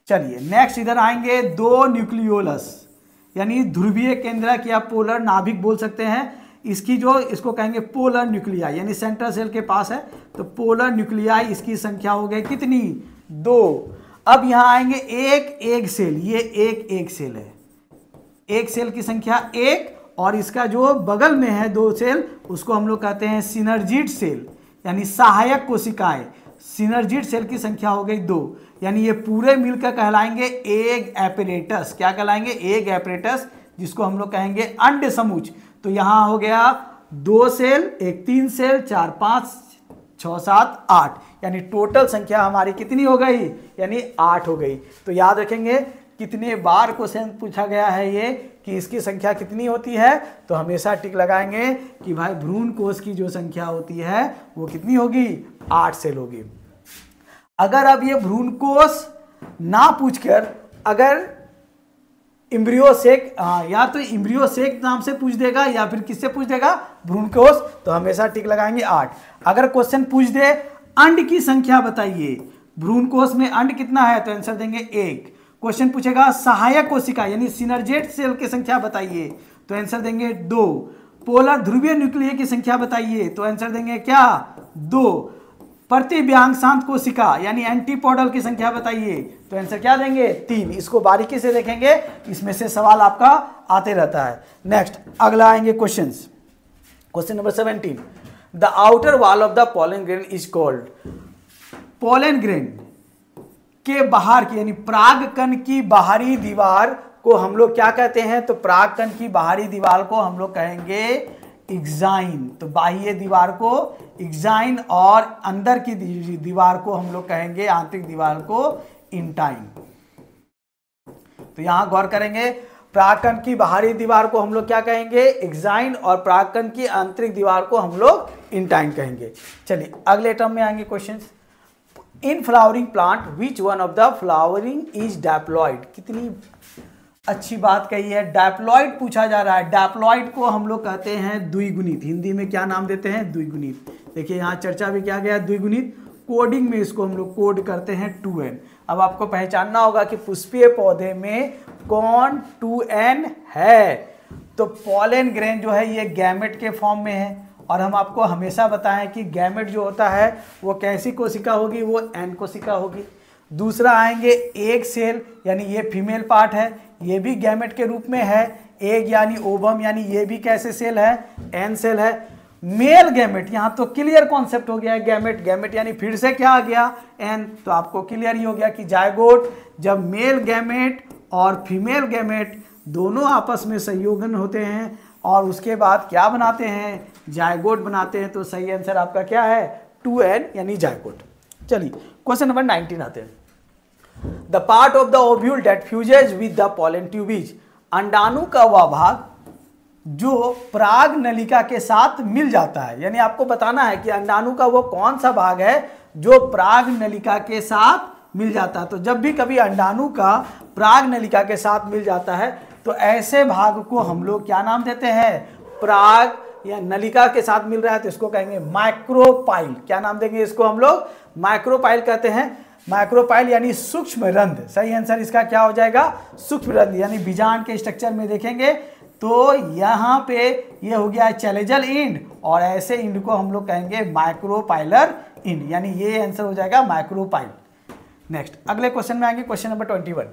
चलिए नेक्स्ट इधर आएंगे, 2 न्यूक्लियोलस यानी ध्रुवीय केंद्रक या पोलर नाभिक बोल सकते हैं। इसकी जो इसको कहेंगे पोलर न्यूक्लियाई, यानी सेंट्रल सेल के पास है, तो पोलर न्यूक्लियाई इसकी संख्या हो गई कितनी? 2। अब यहां आएंगे एक सेल, ये एक सेल है, एक सेल की संख्या 1, और इसका जो बगल में है 2 सेल उसको हम लोग कहते हैं सिनर्जिड सेल, यानी सहायक कोशिकाएं। सिनर्जिड सेल की संख्या हो गई 2, यानी ये पूरे मिलकर कहलाएंगे एग एपरेटस। क्या कहलाएंगे? एग एपरेटस, जिसको हम लोग कहेंगे अंड समुच। तो यहां हो गया 2 सेल, एक 3 सेल, 4 5 6 7 8, यानी टोटल संख्या हमारी कितनी हो गई? यानी 8 हो गई। तो याद रखेंगे कितने बार क्वेश्चन पूछा गया है ये कि इसकी संख्या कितनी होती है, तो हमेशा टिक लगाएंगे कि भाई भ्रूण कोश की जो संख्या होती है वो कितनी होगी? 8 सेल होगी। अगर अब ये भ्रूण कोश ना पूछकर अगर इम्ब्रियोसेक, या तो इम्ब्रियोसेक नाम से पूछ देगा या फिर किससे पूछ देगा? भ्रूण कोश, तो हमेशा टिक लगाएंगे 8। अगर क्वेश्चन पूछ दे अंड की संख्या बताइए, भ्रूण कोश में अंड कितना है, तो आंसर देंगे 1। क्वेश्चन पूछेगा सहायक कोशिका यानी सिनर्जेट सेल की संख्या बताइए, तो आंसर देंगे 2। पोलर ध्रुवीय न्यूक्लिय की संख्या बताइए, तो आंसर देंगे क्या? 2। प्रतिव्यांशांत कोशिका यानी एंटीपोडल की संख्या बताइए, तो आंसर क्या देंगे? 3। इसको बारीकी से देखेंगे, इसमें से सवाल आपका आते रहता है। नेक्स्ट अगला आएंगे questions, question number 17। The outer wall of the pollen grain is called, pollen grain के बाहर की यानी परागकण की बाहरी दीवार को हम लोग क्या कहते हैं? तो परागकण की बाहरी दीवार को हम लोग कहेंगे एक्साइन। तो बाह्य दीवार को एक्साइन और अंदर की दीवार को हम लोग कहेंगे, आंतरिक दीवार को इंटाइन। तो यहां गौर करेंगे, परागकण की बाहरी दीवार को हम लोग क्या कहेंगे? एक्साइन, और परागकण की आंतरिक दीवार को हम लोग इंटाइन कहेंगे। चलिए अगले टर्म में आएंगे question. In flowering plant which one of the flowering is diploid. कितनी अच्छी बात कही है, डायप्लॉइड पूछा जा रहा है। डायप्लॉइड को हम लोग कहते हैं द्विगुणित, हिंदी में क्या नाम देते हैं? द्विगुणित। देखिए यहाँ चर्चा भी किया गया द्विगुणित, कोडिंग में इसको हम लोग कोड करते हैं 2n। अब आपको पहचानना होगा कि पुष्पीय पौधे में कौन 2n है। तो पॉलन ग्रेन जो है ये गैमेट के फॉर्म में है, और हम आपको हमेशा बताएं कि गैमेट जो होता है वो कैसी कोशिका होगी? वो एन कोशिका होगी। दूसरा आएंगे एग सेल, यानी ये फीमेल पार्ट है, ये भी गैमेट के रूप में है। एग यानी ओवम, यानी ये भी कैसे सेल है? एन सेल है। मेल गैमेट, यहाँ तो क्लियर कॉन्सेप्ट हो गया है। गैमेट, गैमेट यानी फिर से क्या आ गया? एन। तो आपको क्लियर ही हो गया कि जायगोट, जब मेल गैमेट और फीमेल गैमेट दोनों आपस में संयोजन होते हैं और उसके बाद क्या बनाते हैं? जायगोट बनाते हैं। तो सही आंसर आपका क्या है? 2n यानी जायगोट। चलिए क्वेश्चन नंबर 19 आते हैं। The part of the ovule that fuses with the pollen tube is. अंडाणु का वह भाग जो पराग नलिका के साथ मिल जाता है, यानी आपको बताना है कि अंडाणु का वो कौन सा भाग है जो पराग नलिका के साथ मिल जाता है। तो जब भी कभी अंडाणु का पराग नलिका के साथ मिल जाता है तो ऐसे भाग को हम लोग क्या नाम देते हैं? पराग या नलिका के साथ मिल रहा है तो इसको कहेंगे माइक्रोपाइल। क्या नाम देंगे इसको हम लोग? माइक्रोपाइल कहते हैं। माइक्रोपाइल यानी सूक्ष्म रंध्र। सही आंसर इसका क्या हो जाएगा? सूक्ष्म रंध्र। यानी बीजांड के स्ट्रक्चर में देखेंगे तो यहाँ पे ये हो गया चैलेजल इंड, और ऐसे इंड को हम लोग कहेंगे माइक्रोपाइलर इंड, यानी ये आंसर हो जाएगा माइक्रोपाइल। नेक्स्ट अगले क्वेश्चन में आएंगे, question number 21।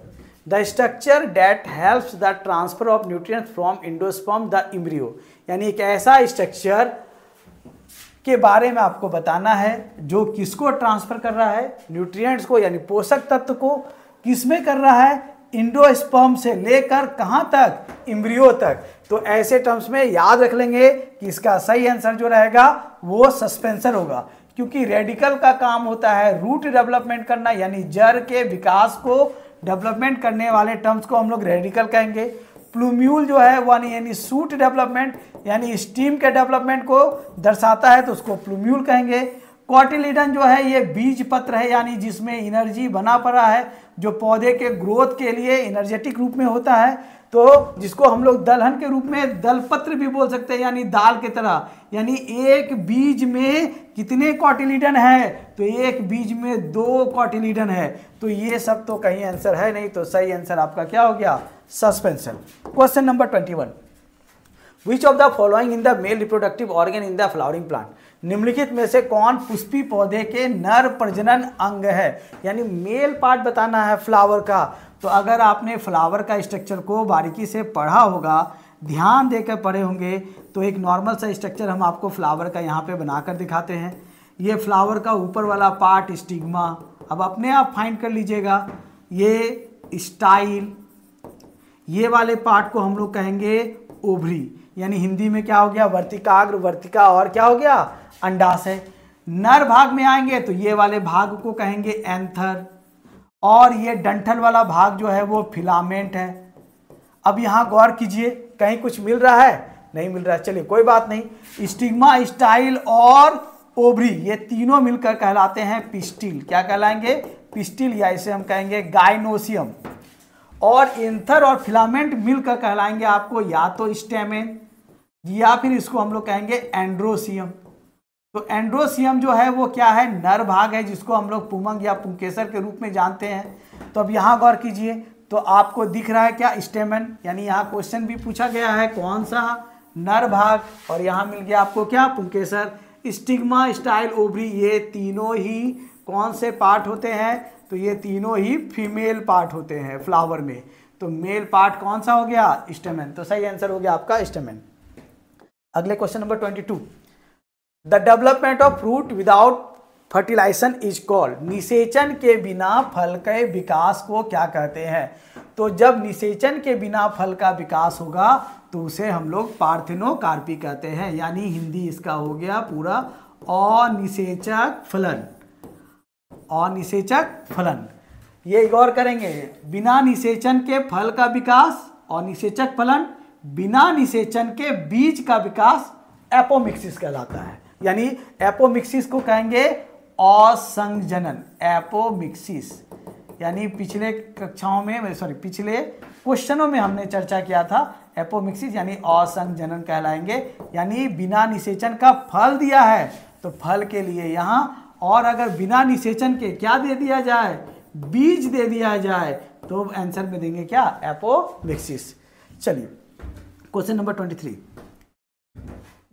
The structure that helps the transfer of nutrients from endosperm the embryo. यानी एक ऐसा स्ट्रक्चर के बारे में आपको बताना है जो किसको ट्रांसफर कर रहा है? न्यूट्रिएंट्स को, यानी पोषक तत्व को किस में कर रहा है? इंडोस्पर्म से लेकर कहां तक? एम्ब्रियो तक। तो ऐसे टर्म्स में याद रख लेंगे कि इसका सही आंसर जो रहेगा वो सस्पेंसर होगा, क्योंकि रेडिकल का काम होता है रूट डेवलपमेंट करना, यानी जड़ के विकास को डेवलपमेंट करने वाले टर्म्स को हम लोग रेडिकल कहेंगे। प्लूम्यूल जो है वो यानी सूट डेवलपमेंट, यानी स्टीम के डेवलपमेंट को दर्शाता है तो उसको प्लूम्यूल कहेंगे। कॉटिलीडन जो है ये बीज पत्र है, यानी जिसमें एनर्जी बना पड़ा है, जो पौधे के ग्रोथ के लिए एनर्जेटिक रूप में होता है, तो जिसको हम लोग दलहन के रूप में दलपत्र भी बोल सकते हैं, यानी दाल की तरह। यानी एक बीज में कितने कॉटिलीडन है? तो एक बीज में 2 कॉटिलीडन है। तो ये सब तो कहीं आंसर है नहीं, तो सही आंसर आपका क्या हो गया? Suspension. Question number 21। Which of the following in the male reproductive organ in the flowering plant. निम्नलिखित में से कौन पुष्पी पौधे के नर प्रजनन अंग है? यानी मेल पार्ट बताना है फ्लावर का। तो अगर आपने फ्लावर का स्ट्रक्चर को बारीकी से पढ़ा होगा, ध्यान देकर पढ़े होंगे, तो एक नॉर्मल सा स्ट्रक्चर हम आपको फ्लावर का यहाँ पे बनाकर दिखाते हैं। ये फ्लावर का ऊपर वाला पार्ट स्टिग्मा, अब अपने आप फाइंड कर लीजिएगा। ये स्टाइल, ये वाले पार्ट को हम लोग कहेंगे ओवरी, यानी हिंदी में क्या हो गया? वर्तिकाग्र, वर्तिका, और क्या हो गया? अंडाशय। नर भाग में आएंगे तो ये वाले भाग को कहेंगे एंथर, और ये डंठल वाला भाग जो है वो फिलामेंट है। अब यहाँ गौर कीजिए, कहीं कुछ मिल रहा है? नहीं मिल रहा है। चलिए कोई बात नहीं। स्टिग्मा, स्टाइल और ओवरी ये तीनों मिलकर कहलाते हैं पिस्टिल। क्या कहलाएंगे? पिस्टिल, या इसे हम कहेंगे गाइनोसियम। और एंथर और फिलामेंट मिलकर कहलाएंगे आपको या तो स्टेमेन, या फिर इसको हम लोग कहेंगे एंड्रोसियम। तो एंड्रोसियम जो है वो क्या है? नर भाग है, जिसको हम लोग पुमंग या पुंकेसर के रूप में जानते हैं। तो अब यहाँ गौर कीजिए, तो आपको दिख रहा है क्या? स्टेमन। यानी यहाँ क्वेश्चन भी पूछा गया है कौन सा? नर भाग, और यहाँ मिल गया आपको क्या? पुंकेसर। स्टिग्मा, स्टाइल, ओवरी ये तीनों ही कौन से पार्ट होते हैं? तो ये तीनों ही फीमेल पार्ट होते हैं फ्लावर में। तो मेल पार्ट कौन सा हो गया? स्टेमन। तो सही आंसर हो गया आपका स्टेमन। अगले question number 22। The development of fruit without fertilisation is called. निषेचन के बिना फल के विकास को क्या कहते हैं? तो जब निषेचन के बिना फल का विकास होगा तो उसे हम लोग पार्थिनोकार्पी कहते हैं, यानी हिंदी इसका हो गया पूरा अनिषेचक फलन। अनिषेचक फलन, ये गौर करेंगे, बिना निषेचन के फल का विकास अनिषेचक फलन, बिना निषेचन के बीज का विकास एपोमिक्सिस कहलाता है। यानी एपोमिक्सिस को कहेंगे असंजनन, एपोमिक्सिस। यानी पिछले कक्षाओं में पिछले क्वेश्चनों में हमने चर्चा किया था, एपोमिक्सिस यानी असंजनन कहलाएंगे। यानी बिना निषेचन का फल दिया है तो फल के लिए यहाँ, और अगर बिना निषेचन के क्या दे दिया जाए, बीज दे दिया जाए, तो आंसर में देंगे क्या, एपोमिक्सिस। चलिए question number 23।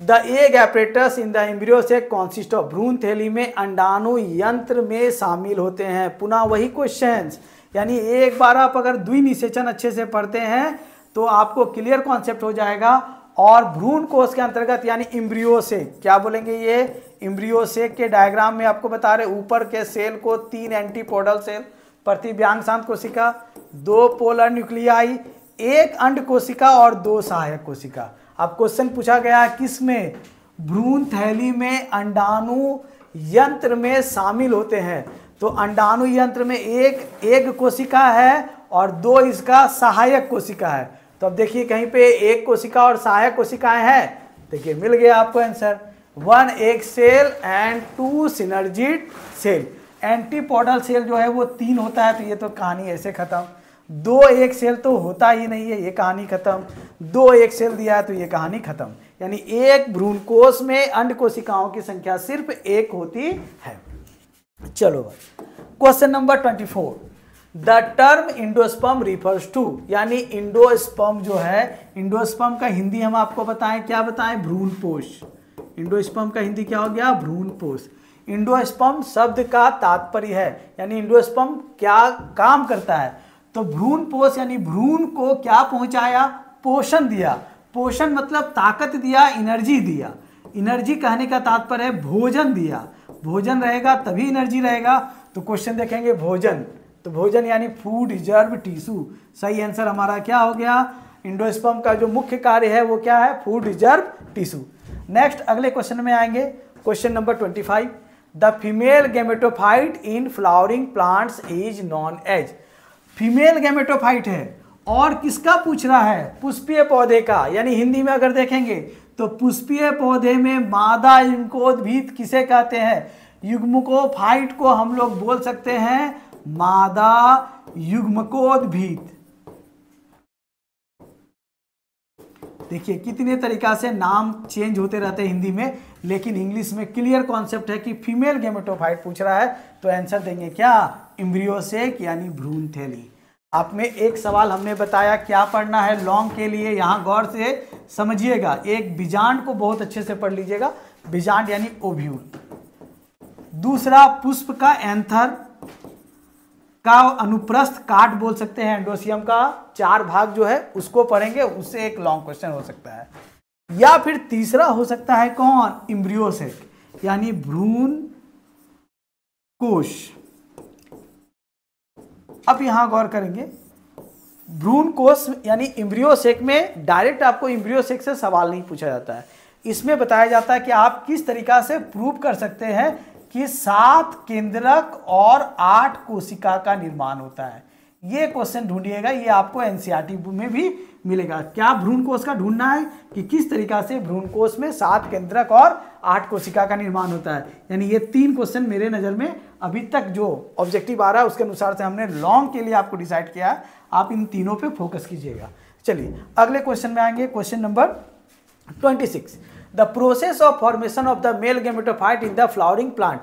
The egg apparatus in the embryo से कॉन्सिस्ट ऑफ, भ्रूण थैली में अंडाणु यंत्र में शामिल होते हैं। पुनः वही क्वेश्चंस, यानी एक बार आप अगर द्विनिषेचन अच्छे से पढ़ते हैं तो आपको क्लियर कॉन्सेप्ट हो जाएगा। और भ्रूण कोष के अंतर्गत यानी एम्ब्रियो से क्या बोलेंगे, ये एम्ब्रियो से के डायग्राम में आपको बता रहे, ऊपर के सेल को 3 एंटीपोडल सेल, प्रतिव्यांग शांत कोशिका, 2 पोलर न्यूक्लियाई, 1 अंड कोशिका और 2 सहायक कोशिका। अब क्वेश्चन पूछा गया किस में, भ्रूण थैली में अंडाणु यंत्र में शामिल होते हैं। तो अंडाणु यंत्र में एक एग कोशिका है और 2 इसका सहायक कोशिका है। तो अब देखिए कहीं पे एक कोशिका और सहायक कोशिकाएं हैं, देखिए मिल गया आपको answer, 1 egg cell and 2 synergid cell. Antipodal cell जो है वो 3 होता है, तो ये तो कहानी ऐसे खत्म। 2 एग सेल तो होता ही नहीं है, ये कहानी खत्म। 2 एग सेल दिया है तो ये कहानी खत्म। यानी एक भ्रूण कोष में अंड कोशिकाओं की संख्या सिर्फ 1 होती है। चलो question number 24। The term endosperm refers to, यानी इंडोस्पर्म जो है, इंडोस्पर्म का हिंदी हम आपको बताएं, क्या बताएं, भ्रूणपोष। इंडोस्पर्म का हिंदी क्या हो गया, भ्रूणपोष। इंडोस्पर्म शब्द का तात्पर्य है, यानी इंडोस्पर्म क्या काम करता है, तो भ्रूणपोष यानी भ्रूण को क्या पहुंचाया, पोषण दिया। पोषण मतलब ताकत दिया, एनर्जी दिया। एनर्जी कहने का तात्पर्य है भोजन दिया। भोजन रहेगा तभी एनर्जी रहेगा। तो क्वेश्चन देखेंगे भोजन, तो भोजन यानी फूड रिजर्व टिश्यू। सही आंसर हमारा क्या हो गया, इंडोस्पर्म का जो मुख्य कार्य है वो क्या है, फूड रिजर्व टिश्यू। नेक्स्ट अगले क्वेश्चन में आएंगे, question number 25। The female gametophyte in flowering plants is known as. Female gametophyte है और किसका पूछ रहा है, पुष्पीय पौधे का। यानी हिंदी में अगर देखेंगे तो पुष्पीय पौधे में मादा युग्मकोद्भिद किसे कहते हैं, युग्मकोफाइट को हम लोग बोल सकते हैं मादा युग्मकोद्भिद। देखिए कितने तरीका से नाम चेंज होते रहते हैं हिंदी में, लेकिन इंग्लिश में क्लियर कॉन्सेप्ट है कि फीमेल गैमेटोफाइट पूछ रहा है तो आंसर देंगे क्या, एम्ब्रियोसेक यानी भ्रूण थैली। आप में एक सवाल हमने बताया क्या पढ़ना है लॉन्ग के लिए, यहाँ गौर से समझिएगा। एक बीजांड को बहुत अच्छे से पढ़ लीजिएगा, बीजांड यानी ओव्यूल। दूसरा पुष्प का एंथर का अनुप्रस्थ काट बोल सकते हैं, एंडोसियम का 4 भाग जो है उसको पढ़ेंगे, उससे एक लॉन्ग क्वेश्चन हो सकता है। या फिर तीसरा हो सकता है कौन, एम्ब्रियोसेक यानी भ्रूण कोश। अब यहां गौर करेंगे, भ्रूण कोश यानी एम्ब्रियोसेक में डायरेक्ट आपको एम्ब्रियोसेक से सवाल नहीं पूछा जाता है। इसमें बताया जाता है कि आप किस तरीका से प्रूव कर सकते हैं कि 7 केंद्रक और 8 कोशिका का निर्माण होता है। ये क्वेश्चन ढूंढिएगा, ये आपको एनसीईआरटी में भी मिलेगा। क्या भ्रूण कोश का ढूंढना है कि किस तरीका से भ्रूण कोश में 7 केंद्रक और 8 कोशिका का निर्माण होता है। यानी ये 3 क्वेश्चन मेरे नज़र में अभी तक जो ऑब्जेक्टिव आ रहा है उसके अनुसार से हमने लॉन्ग के लिए आपको डिसाइड किया है। आप इन तीनों पे फोकस कीजिएगा। चलिए अगले क्वेश्चन में आएंगे, question number 26। The process of formation of the male gametophyte in the flowering plant.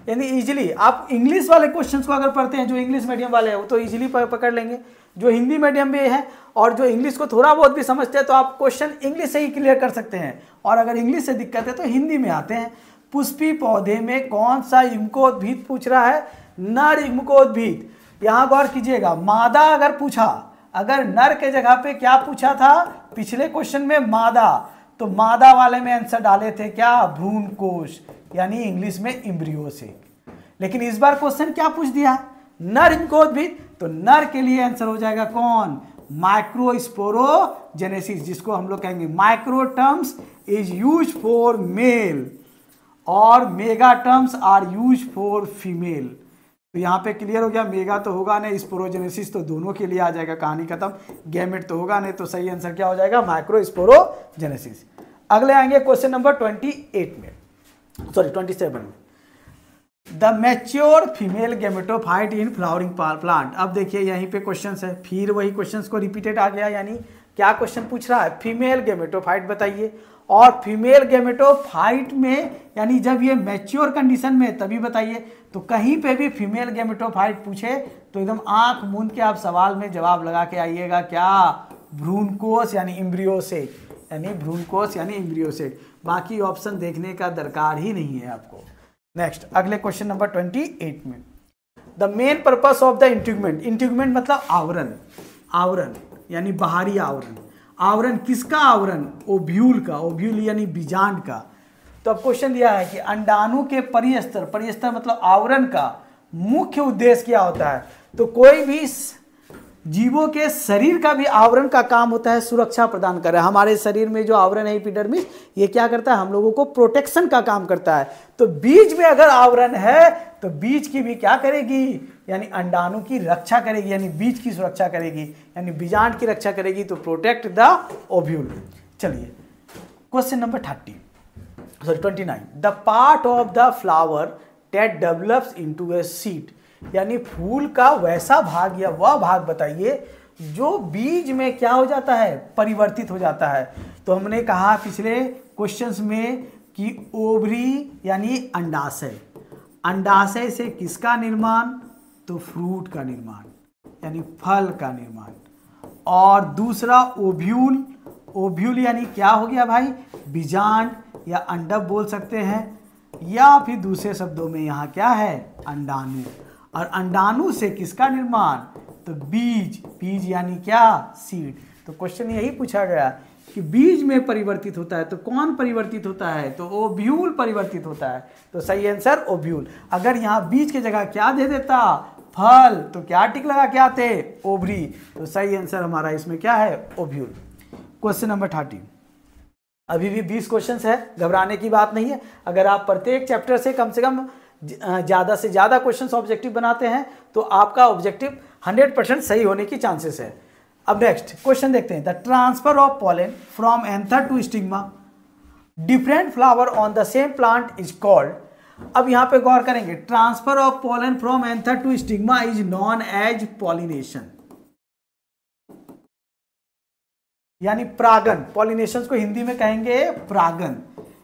यानी इजीली आप इंग्लिश वाले क्वेश्चंस को अगर पढ़ते हैं, जो इंग्लिश मीडियम वाले हैं वो तो इजीली पकड़ लेंगे, जो हिंदी मीडियम में है और जो इंग्लिश को थोड़ा बहुत भी समझते हैं तो आप क्वेश्चन इंग्लिश से ही क्लियर कर सकते हैं। और अगर इंग्लिश से दिक्कत है तो हिंदी में आते हैं। पुष्पी पौधे में कौन सा युग्मकोद्भिद पूछ रहा है, नर युग्मकोद्भिद। यहाँ गौर कीजिएगा, मादा अगर पूछा, अगर नर के जगह पे क्या पूछा था पिछले क्वेश्चन में, मादा, तो मादा वाले में आंसर डाले थे क्या, भ्रूण कोश यानी इंग्लिश में एम्ब्रियोसेक। लेकिन इस बार क्वेश्चन क्या पूछ दिया, नर युग्मोद्भिद, तो नर के लिए आंसर हो जाएगा कौन, माइक्रोस्पोरोजेनेसिस, जिसको हम लोग कहेंगे micro terms is use for male और mega terms are use for female. तो यहाँ पे क्लियर हो गया, मेगा तो होगा नहीं, स्पोरोजेनेसिस तो दोनों के लिए आ जाएगा, कहानी खत्म। गैमेट तो होगा नहीं, तो सही आंसर क्या हो जाएगा, माइक्रो स्पोरोजेनेसिस। अगले आएंगे क्वेश्चन नंबर 27 में, the mature female gametophyte in flowering plant. अब देखिए यहीं पे क्वेश्चन है, फिर वही क्वेश्चन को रिपीटेड आ गया, यानी क्या क्वेश्चन पूछ रहा है, फीमेल गैमेटोफाइट बताइए। और फीमेल गैमेटोफाइट में यानी जब ये मैच्योर कंडीशन में तभी बताइए। तो कहीं पे भी फीमेल गैमेटोफाइट पूछे तो एकदम आंख मूंद के आप सवाल में जवाब लगा के आइएगा, क्या, भ्रूणकोश यानी एम्ब्रियो से, यानी भ्रूणकोश यानी एम्ब्रियो से, बाकी ऑप्शन देखने का दरकार ही नहीं है आपको। नेक्स्ट अगले क्वेश्चन नंबर 28 में, the main purpose of the integument. Integument मतलब आवरण, आवरण यानी बाहरी आवरण। आवरण किसका आवरण, ओव्यूल का, ओव्यूल यानी बीजांड का। तो अब क्वेश्चन दिया है कि अंडाणु के परिस्तर, परिस्तर मतलब आवरण का मुख्य उद्देश्य क्या होता है। तो कोई भी जीवों के शरीर का भी आवरण का काम होता है सुरक्षा प्रदान कर रहा है। हमारे शरीर में जो आवरण है एपिडर्मिस, ये क्या करता है, हम लोगों को प्रोटेक्शन का काम करता है। तो बीज में अगर आवरण है तो बीज की भी क्या करेगी, यानी अंडाणु की रक्षा करेगी, यानी बीज की सुरक्षा करेगी, यानी बीजांड की रक्षा करेगी, तो प्रोटेक्ट द ओव्यूल। चलिए question number 29, the part of the flower that develops into a seed, यानी फूल का वैसा भाग या वह भाग बताइए जो बीज में क्या हो जाता है, परिवर्तित हो जाता है। तो हमने कहा पिछले क्वेश्चंस में कि ओवरी यानी अंडाशय, अंडाशय से किसका निर्माण, तो फ्रूट का निर्माण यानी फल का निर्माण। और दूसरा ओव्यूल, ओव्यूल यानी क्या हो गया भाई, बीजांड या अंडक बोल सकते हैं, या फिर दूसरे शब्दों में यहाँ क्या है, अंडाणु। और अंडाणु से किसका निर्माण, तो बीज, बीज यानी क्या, सीड। तो क्वेश्चन यही पूछा गया कि बीज में परिवर्तित होता है, तो कौन परिवर्तित होता है, तो ओव्यूल परिवर्तित होता है। तो सही आंसर ओव्यूल। अगर यहाँ बीज की जगह क्या दे देता, फल, तो क्या टिक लगा के आते, ओवरी। तो सही आंसर हमारा इसमें क्या है, ओव्यूल। क्वेश्चन नंबर 30, अभी भी 20 क्वेश्चन है, घबराने की बात नहीं है। अगर आप प्रत्येक चैप्टर से कम ज़्यादा से ज़्यादा क्वेश्चन ऑब्जेक्टिव बनाते हैं तो आपका ऑब्जेक्टिव 100% सही होने की चांसेस है। अब नेक्स्ट क्वेश्चन देखते हैं, the transfer of pollen from anther to stigma different flower on the same plant is called. अब यहां पे गौर करेंगे, transfer of pollen from anther to stigma is known as pollination, यानी प्रागन। पॉलिनेशन को हिंदी में कहेंगे प्रागन,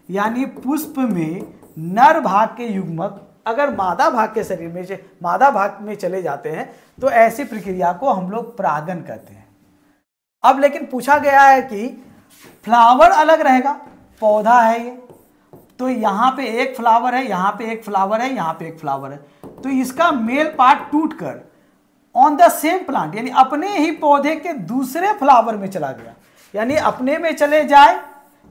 यानी पुष्प में नर भाग के युग्मक अगर मादा भाग के शरीर में मादा भाग में चले जाते हैं तो ऐसी प्रक्रिया को हम लोग प्रागन कहते हैं। अब लेकिन पूछा गया है कि फ्लावर अलग रहेगा, पौधा है ये, तो यहाँ पे एक फ्लावर है, यहाँ पे एक फ्लावर है, यहाँ पे एक फ्लावर है, तो इसका मेल पार्ट टूटकर ऑन द सेम प्लांट यानी अपने ही पौधे के दूसरे फ्लावर में चला गया, यानी अपने में चले जाए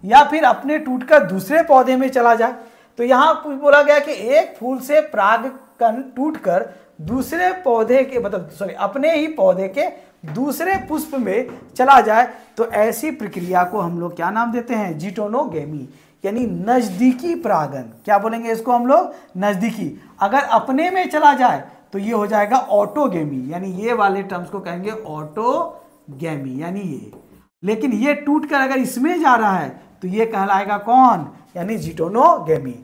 या फिर अपने टूटकर दूसरे पौधे में चला जाए। तो यहाँ बोला गया कि एक फूल से परागकण टूटकर दूसरे पौधे के अपने ही पौधे के दूसरे पुष्प में चला जाए, तो ऐसी प्रक्रिया को हम लोग क्या नाम देते हैं, जिटोनोगेमी, यानी नजदीकी परागन। क्या बोलेंगे इसको हम लोग, नजदीकी। अगर अपने में चला जाए तो ये हो जाएगा ऑटोगेमी, यानी ये वाले टर्म्स को कहेंगे ऑटोगेमी, यानी ये। लेकिन ये टूटकर अगर इसमें जा रहा है तो ये कहलाएगा कौन, यानी जिटोनोगेमी।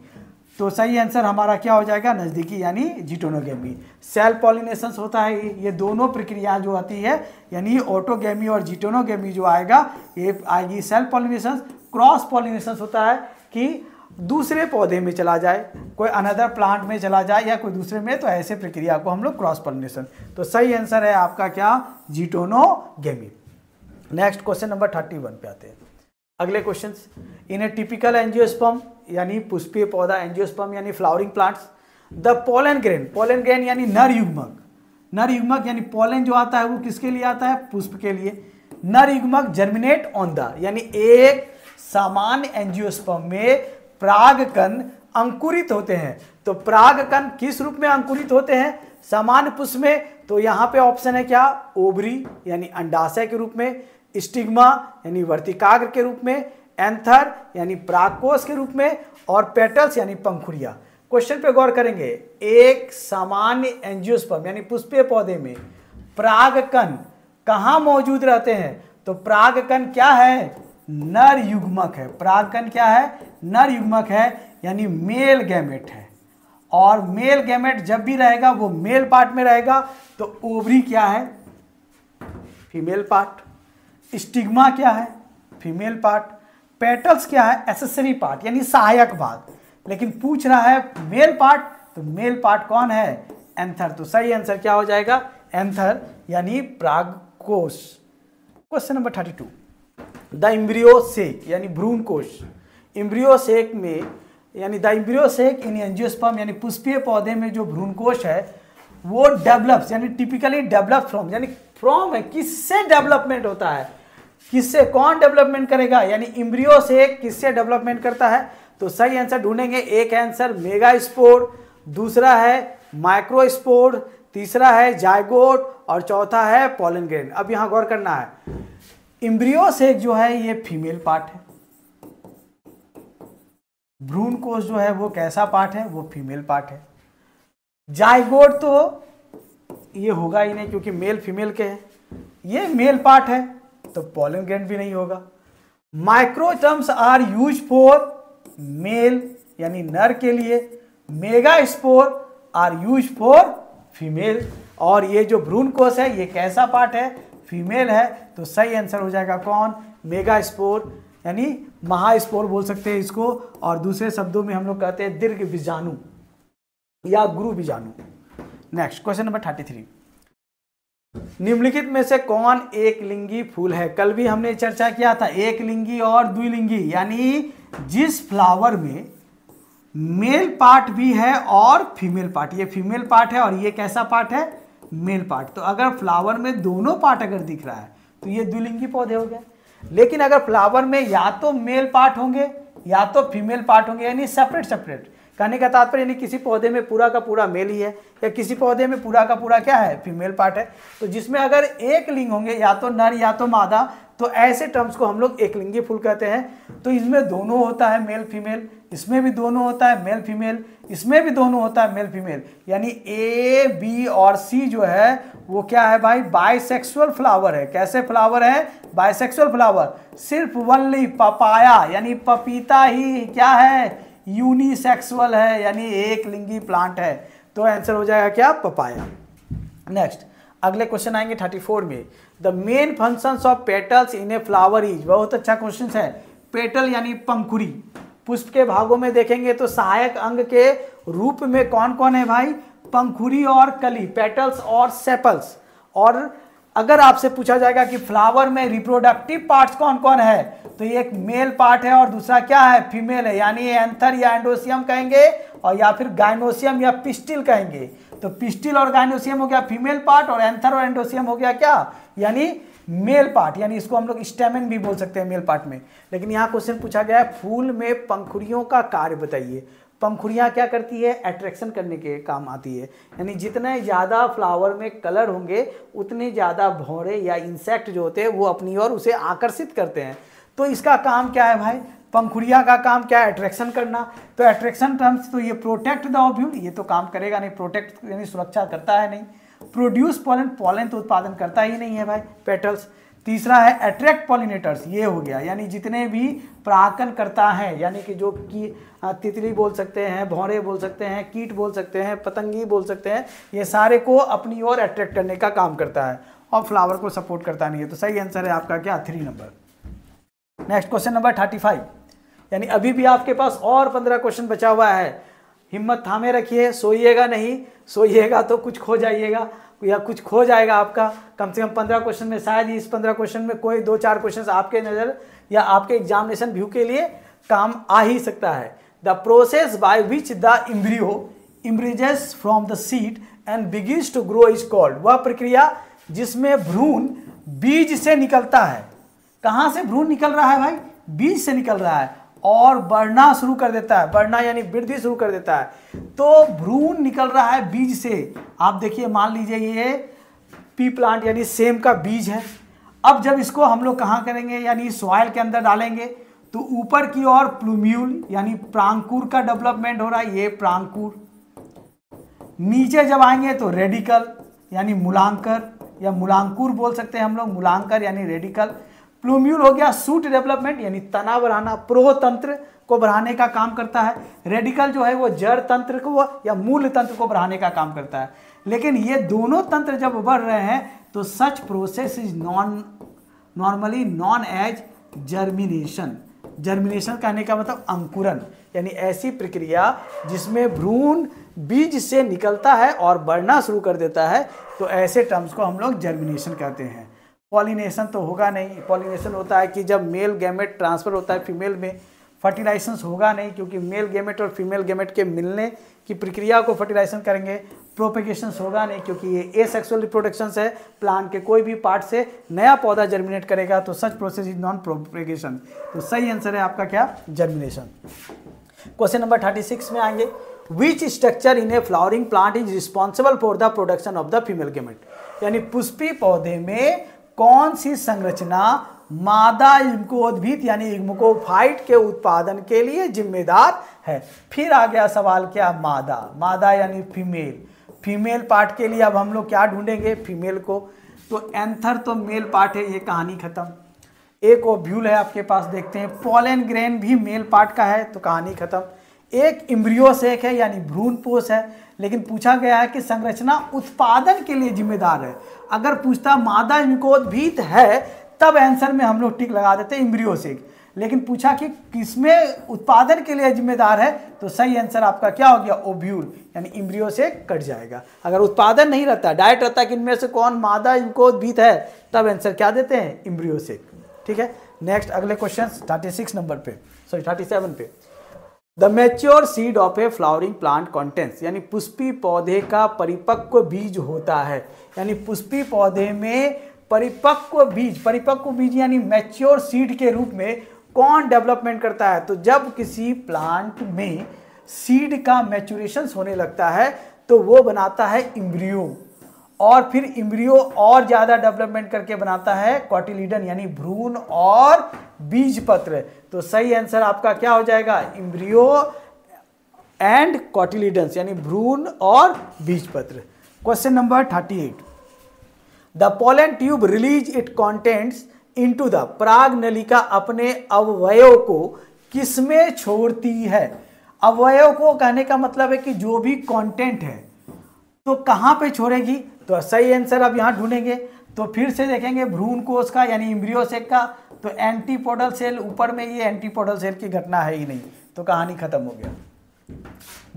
तो सही आंसर हमारा क्या हो जाएगा, नजदीकी यानी जिटोनोगेमी। सेल्फ पॉलिनेशन होता है, ये दोनों प्रक्रिया जो आती है, यानी ऑटोगेमी और जिटोनोगेमी जो आएगा ये आएगी सेल्फ पॉलिनेशन। क्रॉस पॉलिनेशन होता है कि दूसरे पौधे में चला जाए, कोई अनदर प्लांट में चला जाए या कोई दूसरे में, तो ऐसे प्रक्रिया को हम लोग क्रॉस पॉलिनेशन। तो सही आंसर है आपका क्या, जिटोनोगेमी। नेक्स्ट क्वेश्चन नंबर 31 पे आते हैं। अगले क्वेश्चंस, इन ए टिपिकल एंजियोस्पर्म यानी पुष्पीय पौधा, एंजियोस्पर्म यानी flowering plants, the pollen grain, pollen grain यानी नर युग्मक, नर युग्मक यानी पोलन जो आता है वो किसके लिए आता है, पुष्प के लिए। नर युग्मक जर्मिनेट ऑन द, यानी एक सामान्य एंजियोस्पर्म में परागकण अंकुरित होते हैं। तो परागकण किस रूप में अंकुरित होते हैं? सामान्य पुष्प में। तो यहाँ पे ऑप्शन है क्या? ओवरी यानी अंडाशय के रूप में, स्टिग्मा यानी वर्तिकाग्र के रूप में, एंथर यानी परागकोश के रूप में, और पेटल्स यानी पंखुड़ियां। क्वेश्चन पे गौर करेंगे। एक सामान्य एंजियोस्पर्म यानी पुष्पीय पौधे में परागकण कहाँ मौजूद रहते हैं? तो परागकण क्या है? नर युग्मक है। परागकण क्या है? नर युग्मक है, यानी मेल गैमेट है। और मेल गैमेट जब भी रहेगा वो मेल पार्ट में रहेगा। तो ओवरी क्या है? Female part. स्टिग्मा क्या है? Female part. पेटल्स क्या है? एक्सेसरी पार्ट यानी सहायक भाग। लेकिन पूछ रहा है मेल पार्ट, तो मेल पार्ट कौन है? एंथर। तो सही आंसर क्या हो जाएगा? एंथर यानी परागकोश। Question number 32, the embryo sac यानी भ्रूण कोश। एम्ब्रियो सेक में यानी the embryo sac in angiosperm यानी पुष्पीय पौधे में जो भ्रूण कोश है वो डेवलप्स यानी टिपिकली डेवलप फ्रॉम यानी फ्रॉम है, किससे डेवलपमेंट होता है? किससे? कौन डेवलपमेंट करेगा? यानी एम्ब्रियो सेक किससे डेवलपमेंट करता है? तो सही आंसर ढूंढेंगे। एक आंसर मेगास्पोर, दूसरा है माइक्रोस्पोर, तीसरा है जायगोट, और चौथा है पोलन ग्रेन। अब यहां गौर करना है, एम्ब्रियो सेक जो है ये फीमेल पार्ट है, भ्रूण कोश जो है वो कैसा पार्ट है? वो फीमेल पार्ट है। जायगोट तो ये होगा ही नहीं क्योंकि मेल फीमेल के हैं। ये मेल पार्ट है तो पोलन ग्रेन भी नहीं होगा। Micro terms are use for male यानी नर के लिए, megaspore are use for female. और ये जो भ्रूण कोश है ये कैसा पार्ट है? फीमेल है। तो सही आंसर हो जाएगा कौन? मेगास्पोर यानी महास्पोर बोल सकते हैं इसको, और दूसरे शब्दों में हम लोग कहते हैं दीर्घ बीजाणु या गुरु बीजाणु। नेक्स्ट क्वेश्चन नंबर 33, निम्नलिखित में से कौन एक लिंगी फूल है? कल भी हमने चर्चा किया था एक लिंगी और द्विलिंगी, यानी जिस फ्लावर में मेल पार्ट भी है और फीमेल पार्ट। ये फीमेल पार्ट है और ये कैसा पार्ट है? Male part. तो अगर फ्लावर में दोनों पार्ट अगर दिख रहा है तो ये द्विलिंगी पौधे हो गए। लेकिन अगर फ्लावर में या तो मेल पार्ट होंगे या तो फीमेल पार्ट होंगे, यानी सेपरेट सेपरेट, कहने का तात्पर्य यानी किसी पौधे में पूरा का पूरा मेल ही है या किसी पौधे में पूरा का पूरा क्या है? फीमेल पार्ट है। तो जिसमें अगर एक लिंग होंगे या तो नर या तो मादा, तो ऐसे टर्म्स को हम लोग एक लिंगी फूल कहते हैं। तो इसमें दोनों होता है मेल फीमेल, इसमें भी दोनों होता है मेल फीमेल, इसमें भी दोनों होता है मेल फीमेल, यानी ए बी और सी जो है वो क्या है भाई? बाइसेक्सुअल फ्लावर है। कैसे फ्लावर है? Bisexual flower. सिर्फ ओनली पपाया यानी पपीता ही क्या है? यूनिसेक्सुअल है, यानी एक लिंगी प्लांट है। तो आंसर हो जाएगा क्या? पपाया। नेक्स्ट अगले क्वेश्चन आएंगे 34 में, the main functions of petals in a flower is. बहुत अच्छा क्वेश्चन है। पेटल यानी पंखुड़ी। पुष्प के भागों में देखेंगे तो सहायक अंग के रूप में कौन कौन है भाई? पंखुड़ी और कली, पेटल्स और सेपल्स। और अगर आपसे पूछा जाएगा कि फ्लावर में रिप्रोडक्टिव पार्ट्स कौन कौन है, तो ये एक मेल पार्ट है और दूसरा क्या है? फीमेल है, यानी एंथर या एंडोसियम कहेंगे और या फिर गाइनोसियम या पिस्टिल कहेंगे। तो पिस्टिल और गाइनोसियम हो गया फीमेल पार्ट और एंथर और एंडोसियम हो गया क्या? यानी मेल पार्ट, यानी इसको हम लोग स्टेमेन भी बोल सकते हैं मेल पार्ट में। लेकिन यहाँ क्वेश्चन पूछा गया है फूल में पंखुड़ियों का कार्य बताइए। पंखुड़ियाँ क्या करती है? अट्रैक्शन करने के काम आती है, यानी जितने ज़्यादा फ्लावर में कलर होंगे उतने ज़्यादा भौरे या इंसेक्ट जो होते हैं वो अपनी ओर उसे आकर्षित करते हैं। तो इसका काम क्या है भाई? पंखुड़िया का काम क्या है? अट्रैक्शन करना। तो अट्रैक्शन टर्म्स तो ये प्रोटेक्ट द ओव्यूल, ये तो काम करेगा नहीं, प्रोटेक्ट यानी सुरक्षा करता है नहीं। प्रोड्यूस पॉलन, पॉलन तो उत्पादन करता ही नहीं है भाई पेटल्स। तीसरा है अट्रैक्ट पॉलिनेटर्स, ये हो गया, यानी जितने भी परागण करता है, यानी कि जो कि तितली बोल सकते हैं, भौरे बोल सकते हैं, कीट बोल सकते हैं, पतंगी बोल सकते हैं, ये सारे को अपनी ओर अट्रैक्ट करने का काम करता है और फ्लावर को सपोर्ट करता नहीं है। तो सही आंसर है आपका क्या? 3 नंबर। नेक्स्ट क्वेश्चन नंबर 35, यानी अभी भी आपके पास और 15 क्वेश्चन बचा हुआ है। हिम्मत थामे रखिए, सोइएगा नहीं, सोइएगा तो कुछ खो जाइएगा या कुछ खो जाएगा आपका। कम से कम 15 क्वेश्चन में शायद इस 15 क्वेश्चन में कोई 2-4 क्वेश्चन आपके नज़र या आपके एग्जामिनेशन व्यू के लिए काम आ ही सकता है। The process by which the embryo emerges from the seed and begins to grow is called. वह प्रक्रिया जिसमें भ्रूण बीज से निकलता है। कहाँ से भ्रूण निकल रहा है भाई? बीज से निकल रहा है और बढ़ना शुरू कर देता है, बढ़ना यानी वृद्धि शुरू कर देता है। तो भ्रूण निकल रहा है बीज से। आप देखिए, मान लीजिए ये पी प्लांट यानी सेम का बीज है। अब जब इसको हम लोग कहाँ करेंगे, यानी सॉइल के अंदर डालेंगे, तो ऊपर की ओर प्लूम्यूल यानी प्रांकुर का डेवलपमेंट हो रहा है, ये प्रांकुर। नीचे जब आएंगे तो रेडिकल यानी मूलांकर या मूलांकुर बोल सकते हैं हम लोग, मूलांकर यानी रेडिकल। प्लूम्यूल हो गया सूट डेवलपमेंट यानी तना बढ़ाना, प्रोतंत्र को बढ़ाने का काम करता है। रेडिकल जो है वो जड़ तंत्र को या मूल तंत्र को बढ़ाने का काम करता है। लेकिन ये दोनों तंत्र जब बढ़ रहे हैं तो such process is normally known as germination. Germination कहने का मतलब अंकुरन, यानी ऐसी प्रक्रिया जिसमें भ्रूण बीज से निकलता है और बढ़ना शुरू कर देता है, तो ऐसे टर्म्स को हम लोग जर्मिनेशन कहते हैं। पॉलिनेशन तो होगा नहीं। पॉलिनेशन होता है कि जब मेल गैमेट ट्रांसफर होता है फीमेल में। फर्टिलाइजेशन होगा नहीं, क्योंकि मेल गैमेट और फीमेल गैमेट के मिलने की प्रक्रिया को फर्टिलाइजेशन करेंगे। प्रोपेगेशन होगा नहीं, क्योंकि ये एसेक्सुअल रिप्रोडक्शन है। प्लांट के कोई भी पार्ट से नया पौधा जर्मिनेट करेगा, तो such process is non propagation. तो सही आंसर है आपका क्या, जर्मिनेशन। क्वेश्चन नंबर 36 में आएंगे, which structure in A flowering plant is responsible for the production of the female gamete. यानी पुष्पी पौधे में कौन सी संरचना मादा युग्मकोद्भिद यानी युग्मकोफाइट के उत्पादन के लिए जिम्मेदार है। फिर आ गया सवाल क्या, मादा। मादा यानी फीमेल। फीमेल पार्ट के लिए अब हम लोग क्या ढूंढेंगे, फीमेल को। तो एंथर तो मेल पार्ट है, ये कहानी खत्म। एक ओव्यूल है आपके पास, देखते हैं। पोलन ग्रेन भी मेल पार्ट का है, तो कहानी खत्म। एक इम्ब्रियो सेक है यानी भ्रूण पोष है, लेकिन पूछा गया है कि संरचना उत्पादन के लिए जिम्मेदार है। अगर पूछता मादा युग्मकोद्भिद है तब आंसर में हम लोग टिक लगा देते इम्ब्रियो सेक, लेकिन पूछा कि किसमें उत्पादन के लिए जिम्मेदार है, तो सही आंसर आपका क्या हो गया, ओव्यूल यानी इम्ब्रियो से कट जाएगा। अगर उत्पादन नहीं रहता, डायरेक्ट रहता कि इनमें से कौन मादा युग्मकोद्भिद है, तब आंसर क्या देते हैं, इम्ब्रियो से। ठीक है, नेक्स्ट अगले क्वेश्चन 36 नंबर पे, सॉरी 37 पे। The mature seed of A flowering plant contents, यानी पुष्पी पौधे का परिपक्व बीज होता है। यानी पुष्पी पौधे में परिपक्व बीज यानी मैच्योर सीड के रूप में कौन डेवलपमेंट करता है। तो जब किसी प्लांट में सीड का मैच्योरेशन होने लगता है तो वो बनाता है इम्ब्रियो, और फिर इम्ब्रियो और ज्यादा डेवलपमेंट करके बनाता है कॉटिलीडन यानी भ्रूण और बीज पत्र। तो सही आंसर आपका क्या हो जाएगा, इम्ब्रियो एंड कॉटिलीडन्स यानी भ्रूण और बीज पत्र। Question number 38, the pollen tube release it contents into the पराग नलिका अपने अवयव को किसमें छोड़ती है। अवयव को कहने का मतलब है कि जो भी कंटेंट है तो कहां पे छोड़ेगी। तो सही आंसर अब यहां ढूंढेंगे, तो फिर से देखेंगे भ्रूण कोष का यानी इम्ब्रियो सेक का। तो एंटीपोडल सेल ऊपर में, ये एंटीपोडल सेल की घटना है ही नहीं, तो कहानी खत्म हो गया।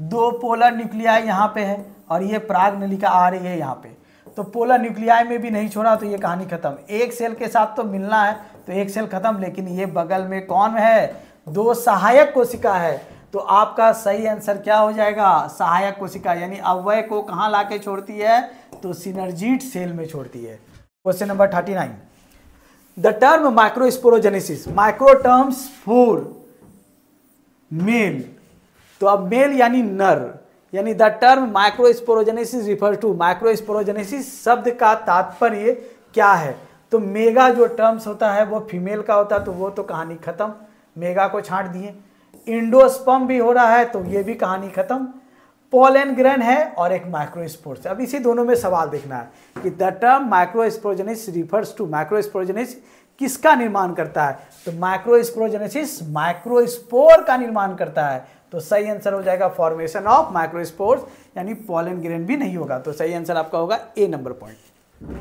दो पोलर न्यूक्लियाई यहाँ पे है और ये पराग नलिका आ रही है यहाँ पे, तो पोलर न्यूक्लियाई में भी नहीं छोड़ा, तो ये कहानी खत्म। एक सेल के साथ तो मिलना है, तो एक सेल खत्म, लेकिन ये बगल में कौन है, दो सहायक कोशिका है। तो आपका सही आंसर क्या हो जाएगा, सहायक कोशिका, यानी अवयव को कहाँ लाके छोड़ती है, तो सिनर्जीट सेल में छोड़ती है। Question number 39, the term microsporogenesis, micro terms for male. तो अब मेल यानी नर, यानी the term microsporogenesis refer to, microsporogenesis शब्द का तात्पर्य क्या है। तो मेगा जो टर्म्स होता है वो फीमेल का होता है, तो वो तो कहानी खत्म, मेगा को छांट दिए। इंडोस्पर्म भी हो रहा है, तो ये भी कहानी खत्म। पोलन ग्रेन है और एक माइक्रोस्पोर्स। अब इसी दोनों में सवाल देखना है कि the term microsporogenesis refers to, microsporogenesis किसका निर्माण करता है। तो माइक्रोस्पोरोजेनेसिस माइक्रोस्पोर का निर्माण करता है, तो सही आंसर हो जाएगा फॉर्मेशन ऑफ माइक्रोस्पोर्स, यानी पोलन ग्रेन भी नहीं होगा। तो सही आंसर आपका होगा A number point.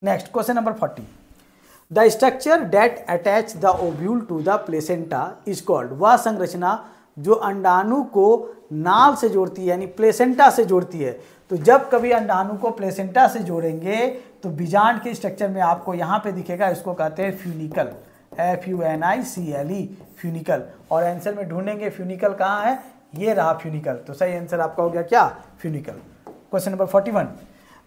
Next question number 40, the structure that attach the ovule to the placenta is called, वह संरचना जो अंडाणु को नाल से जोड़ती है यानी प्लेसेंटा से जोड़ती है। तो जब कभी अंडाणु को प्लेसेंटा से जोड़ेंगे तो बीजांड के स्ट्रक्चर में आपको यहाँ पे दिखेगा, इसको कहते हैं फ्यूनिकल, FUNICLE, फ्यूनिकल। और आंसर में ढूंढेंगे फ्यूनिकल कहाँ है, ये रहा फ्यूनिकल। तो सही आंसर आपका हो गया क्या, funicle. Question number 41,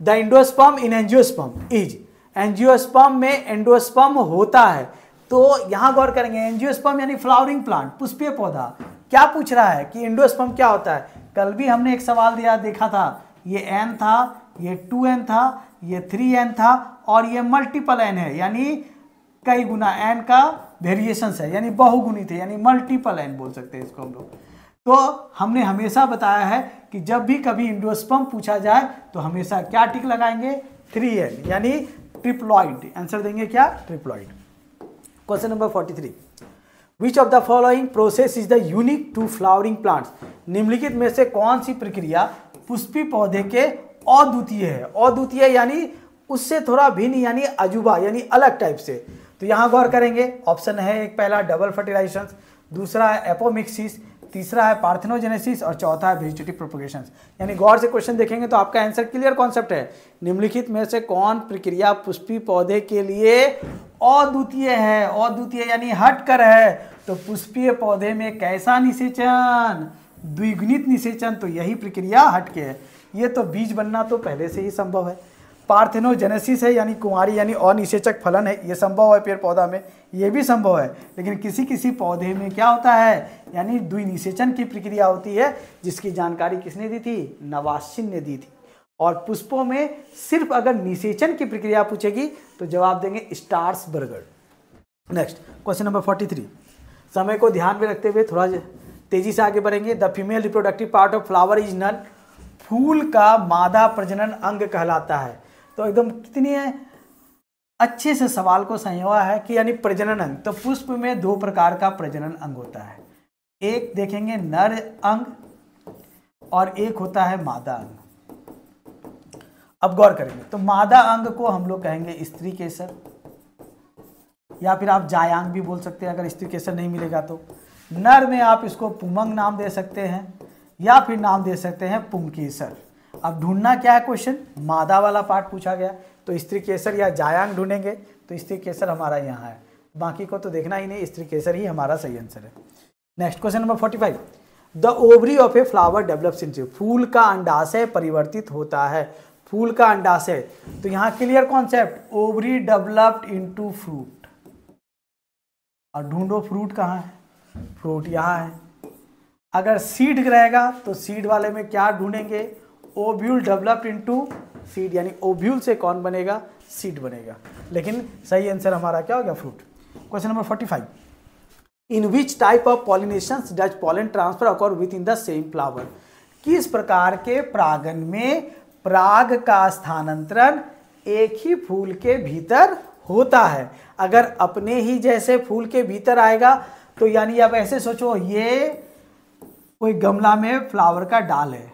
the endosperm in angiosperm is, angiosperm में एंडोस्पर्म होता है, तो यहाँ गौर करेंगे, एंजियोस्पर्म यानी फ्लावरिंग प्लांट, पुष्पीय पौधा। क्या पूछ रहा है कि एंडोस्पर्म क्या होता है। कल भी हमने एक सवाल दिया देखा था, ये एन था, ये 2n था, ये 3n था और ये मल्टीपल n है, यानी कई गुना n का वेरिएशंस है, यानी बहुगुणित है, यानी मल्टीपल n बोल सकते हैं इसको हम लोग। तो हमने हमेशा बताया है कि जब भी कभी एंडोस्पर्म पूछा जाए तो हमेशा क्या टिक लगाएंगे, 3n, यानी ट्रिप्लॉइड। आंसर देंगे क्या, triploid. Question number 43, which of the following process is the unique to flowering plants. निम्नलिखित में से कौन सी प्रक्रिया पुष्पी पौधे के अद्वितीय है। अद्वितीय यानी उससे थोड़ा भिन्न, यानी अजूबा, यानी अलग टाइप से। तो यहाँ गौर करेंगे, ऑप्शन है एक पहला डबल फर्टिलाइजेशन, दूसरा है एपोमिक्सिस, तीसरा है पार्थेनोजेनेसिस और चौथा है वेजिटेटिव प्रोपगेशन। यानी गौर से क्वेश्चन देखेंगे तो आपका आंसर क्लियर कॉन्सेप्ट है। निम्नलिखित में से कौन प्रक्रिया पुष्पी पौधे के लिए अद्वितीय है। अद्वितीय यानी हटकर है। तो पुष्पीय पौधे में कैसा निषेचन, द्विगुणित निषेचन, तो यही प्रक्रिया हटके है। ये तो बीज बनना तो पहले से ही संभव है। पार्थेनोजेनेसिस है यानी कुंवारी यानी अनिषेचक फलन है, ये संभव है पेड़ पौधा में, ये भी संभव है। लेकिन किसी किसी पौधे में क्या होता है, यानी द्विनिषेचन की प्रक्रिया होती है, जिसकी जानकारी किसने दी थी, नवासिन ने दी थी। और पुष्पों में सिर्फ अगर निषेचन की प्रक्रिया पूछेगी तो जवाब देंगे स्टार्सबर्गर। नेक्स्ट क्वेश्चन नंबर 43, समय को ध्यान में रखते हुए थोड़ा तेजी से आगे बढ़ेंगे। The female reproductive part of flower is none. फूल का मादा प्रजनन अंग कहलाता है। तो एकदम कितनी अच्छे से सवाल को संयोआ है कि यानी प्रजनन अंग। तो पुष्प में दो प्रकार का प्रजनन अंग होता है, एक देखेंगे नर अंग और एक होता है मादा अंग। अब गौर करेंगे तो मादा अंग को हम लोग कहेंगे स्त्री केसर, या फिर आप जायांग भी बोल सकते हैं अगर स्त्री केसर नहीं मिलेगा तो। नर में आप इसको पुमंग नाम दे सकते हैं या फिर नाम दे सकते हैं पुंकेसर। अब ढूंढना क्या है क्वेश्चन, मादा वाला पार्ट पूछा गया तो स्त्री केसर या जायांग ढूंढेंगे। तो स्त्री केसर हमारा यहाँ है, बाकी को तो देखना ही नहीं, स्त्री केसर ही हमारा सही आंसर है। Next question number 45, the ovary of a flower develops into. फूल का अंडाशय परिवर्तित होता है। फूल का अंडाशय, तो यहाँ clear concept, ovary developed into fruit. और ढूंढो फ्रूट कहाँ है, फ्रूट यहाँ है। अगर सीड रहेगा तो सीड वाले में क्या ढूंढेंगे, ओव्यूल डेवलप्ड इनटू सीड, यानी ओव्यूल से कौन बनेगा, सीड बनेगा। लेकिन सही आंसर हमारा क्या हो गया, fruit. Question number 45, in which type of pollinations does pollen transfer occur with in the same flower. किस प्रकार के परागन में पराग का स्थानांतरण एक ही फूल के भीतर होता है। अगर अपने ही जैसे फूल के भीतर आएगा तो यानी आप ऐसे सोचो, ये कोई गमला में फ्लावर का डाल है,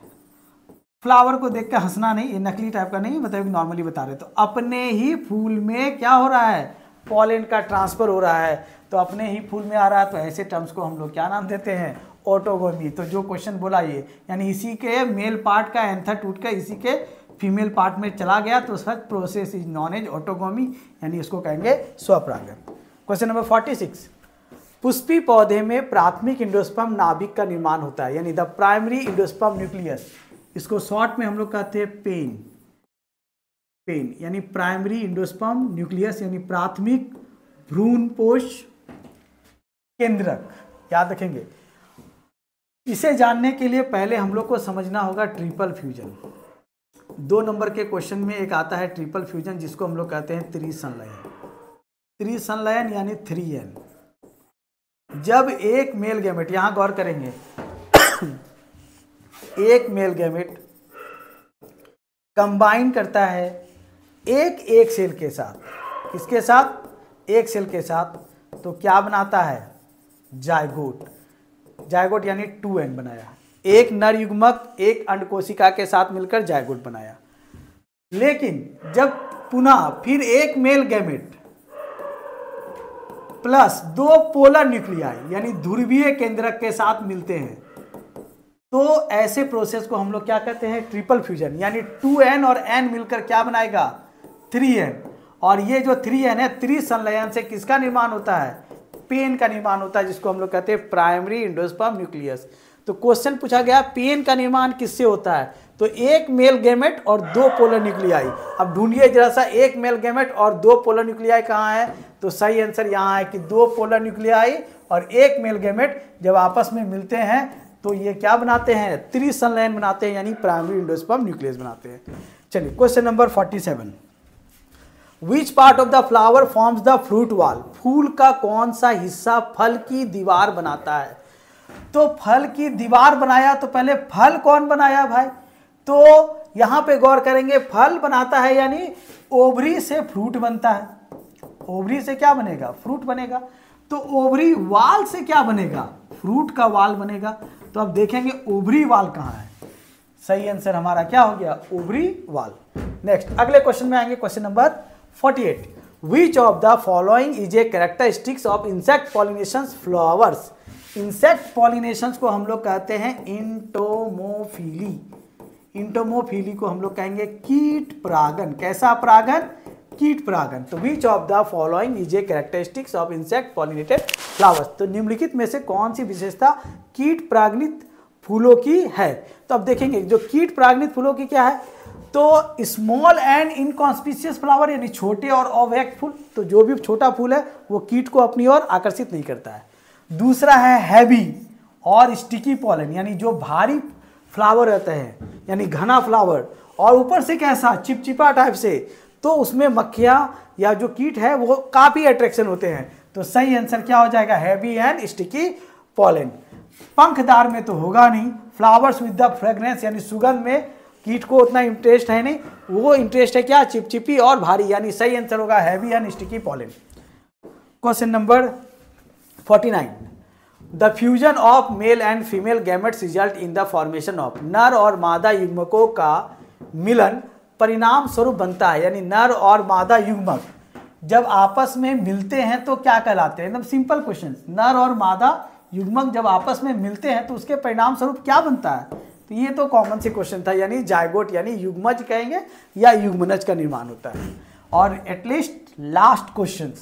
फ्लावर को देख के हंसना नहीं, ये नकली टाइप का नहीं, मतलब नॉर्मली बता रहे। तो अपने ही फूल में क्या हो रहा है, पॉलन का ट्रांसफर हो रहा है। तो अपने ही फूल में आ रहा है, तो ऐसे टर्म्स को हम लोग क्या नाम देते हैं, ऑटोगोमी। तो जो क्वेश्चन बोला ये, यानी इसी के मेल पार्ट का एंथर टूट कर इसी के फीमेल पार्ट में चला गया, तो such process is known as autogamy, यानी इसको कहेंगे स्वपरागन। क्वेश्चन नंबर 46, पुष्पी पौधे में प्राथमिक एंडोस्पर्म नाभिक का निर्माण होता है, यानी द प्राइमरी एंडोस्पर्म न्यूक्लियस। इसको शॉर्ट में हम लोग कहते हैं पेन। पेन यानी प्राइमरी एंडोस्पर्म न्यूक्लियस, यानी प्राथमिक भ्रूणपोष केंद्रक, याद रखेंगे। इसे जानने के लिए पहले हम लोग को समझना होगा ट्रिपल फ्यूजन। 2 नंबर के क्वेश्चन में एक आता है ट्रिपल फ्यूजन, जिसको हम लोग कहते हैं त्रिसंलयन। त्रिसंलयन यानी 3n। जब एक मेल गैमेट, यहां गौर करेंगे, एक मेल गैमेट कंबाइन करता है एक सेल के साथ, किसके साथ, एक सेल के साथ, तो क्या बनाता है, जायगोट। जायगोट यानी 2n बनाया। एक नर युग्मक एक अंड कोशिका के साथ मिलकर जायगोट बनाया। लेकिन जब पुनः फिर एक male gamete plus 2 polar nuclei यानी ध्रुवीय केंद्रक के साथ मिलते हैं, तो ऐसे प्रोसेस को हम लोग क्या कहते हैं, ट्रिपल फ्यूजन। यानी 2n और n मिलकर क्या बनाएगा, 3n। और ये जो 3n है, त्रिसंलयन से किसका निर्माण होता है, पेन का निर्माण होता है, जिसको हम लोग कहते हैं प्राइमरी एंडोस्पर्म न्यूक्लियस। तो क्वेश्चन पूछा गया पेन का निर्माण किससे होता है, तो एक मेल गैमेट और 2 पोलर न्यूक्लियाई। अब ढूंढिए जरा सा, एक मेल गैमेट और 2 पोलर न्यूक्लियाई कहाँ है, तो सही आंसर यहाँ है कि 2 पोलर न्यूक्लियाई और एक मेल गैमेट जब आपस में मिलते हैं तो ये क्या बनाते हैं, त्रिसंलयन बनाते हैं, यानी प्राइमरी एंडोस्पर्म न्यूक्लियस बनाते हैं। चलिए question number 47, which part of the flower forms the fruit wall, फूल का कौन सा हिस्सा फल की दीवार बनाता है। तो फल की दीवार बनाया तो पहले फल कौन बनाया भाई, तो यहां पे गौर करेंगे, फल बनाता है यानी ओवरी से फ्रूट बनता है, ओवरी से क्या बनेगा, फ्रूट बनेगा। तो ओवरी वाल से क्या बनेगा, फ्रूट का वाल बनेगा। तो अब देखेंगे ओवरी वाल कहां है, सही आंसर हमारा क्या हो गया, ओवरी वाल। नेक्स्ट अगले क्वेश्चन में आएंगे, question number 48, which of the following is a characteristics of insect pollinations flowers. Insect pollinations को हम लोग कहते हैं इंटोमोफिली, इंटोमोफिली को हम लोग कहेंगे कीट परागन। कैसा परागन, कीट परागन। तो विच of the following is a characteristics of insect pollinated flowers, तो निम्नलिखित में से कौन सी विशेषता कीट परागनित फूलों की है। तो अब देखेंगे जो कीट परागनित फूलों की क्या है, तो स्मॉल एंड इनकॉन्स्पिशियस फ्लावर यानी छोटे और अव्यक्त फूल, तो जो भी छोटा फूल है वो कीट को अपनी ओर आकर्षित नहीं करता है। दूसरा है हैवी और स्टिकी पॉलन, यानी जो भारी फ्लावर रहते हैं यानी घना फ्लावर और ऊपर से कैसा चिपचिपा टाइप से, तो उसमें मक्खियां या जो कीट है वो काफी अट्रैक्शन होते हैं। तो सही आंसर क्या हो जाएगा, हैवी एंड स्टिकी पॉलन। पंखदार में तो होगा नहीं, फ्लावर्स विद द फ्रेग्रेंस यानी सुगंध में कीट को उतना इंटरेस्ट है नहीं, वो इंटरेस्ट है क्या, चिपचिपी और भारी, यानी सही आंसर होगा heavy and sticky pollen. Question number 49, the fusion of male and female gametes result in the formation of, नर और मादा युग्मकों का मिलन परिणाम स्वरूप बनता है, यानी नर और मादा युग्मक जब आपस में मिलते हैं तो क्या कहलाते हैं, एकदम सिंपल क्वेश्चन, नर और मादा युग्मक जब आपस में मिलते हैं तो उसके परिणाम स्वरूप क्या बनता है। तो ये तो कॉमन सी क्वेश्चन था, यानी जायगोट यानी युग्मज कहेंगे या युग्मनज का निर्माण होता है। और at least last question,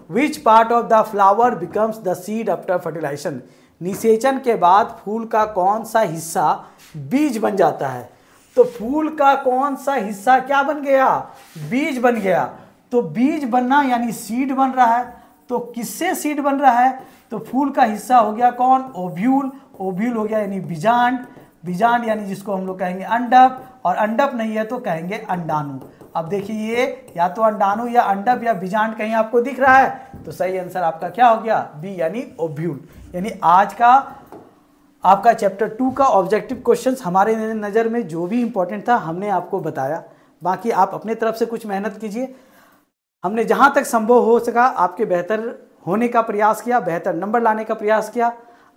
which part of the flower becomes the seed after fertilisation, निषेचन के बाद फूल का कौन सा हिस्सा बीज बन जाता है। तो फूल का कौन सा हिस्सा क्या बन गया, बीज बन गया। तो बीज बनना यानी सीड बन रहा है, तो किससे सीड बन रहा है, तो फूल का हिस्सा हो गया कौन, ओव्यूल, ओव्यूल हो गया यानी बीजांड, बीजांड यानी जिसको हम लोग कहेंगे अंडप, और अंडप नहीं है तो कहेंगे अंडाणु। अब देखिए ये या तो अंडाणु या अंडप या बीजांड कहीं आपको दिख रहा है, तो सही आंसर आपका क्या हो गया, बी यानी ओव्यूल। यानी आज का आपका चैप्टर 2 का ऑब्जेक्टिव क्वेश्चंस हमारे नज़र में जो भी इंपॉर्टेंट था हमने आपको बताया, बाकी आप अपने तरफ से कुछ मेहनत कीजिए। हमने जहां तक संभव हो सका आपके बेहतर होने का प्रयास किया, बेहतर नंबर लाने का प्रयास किया।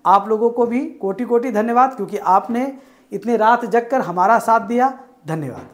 आप लोगों को भी कोटि कोटि धन्यवाद, क्योंकि आपने इतने रात जग कर हमारा साथ दिया। धन्यवाद।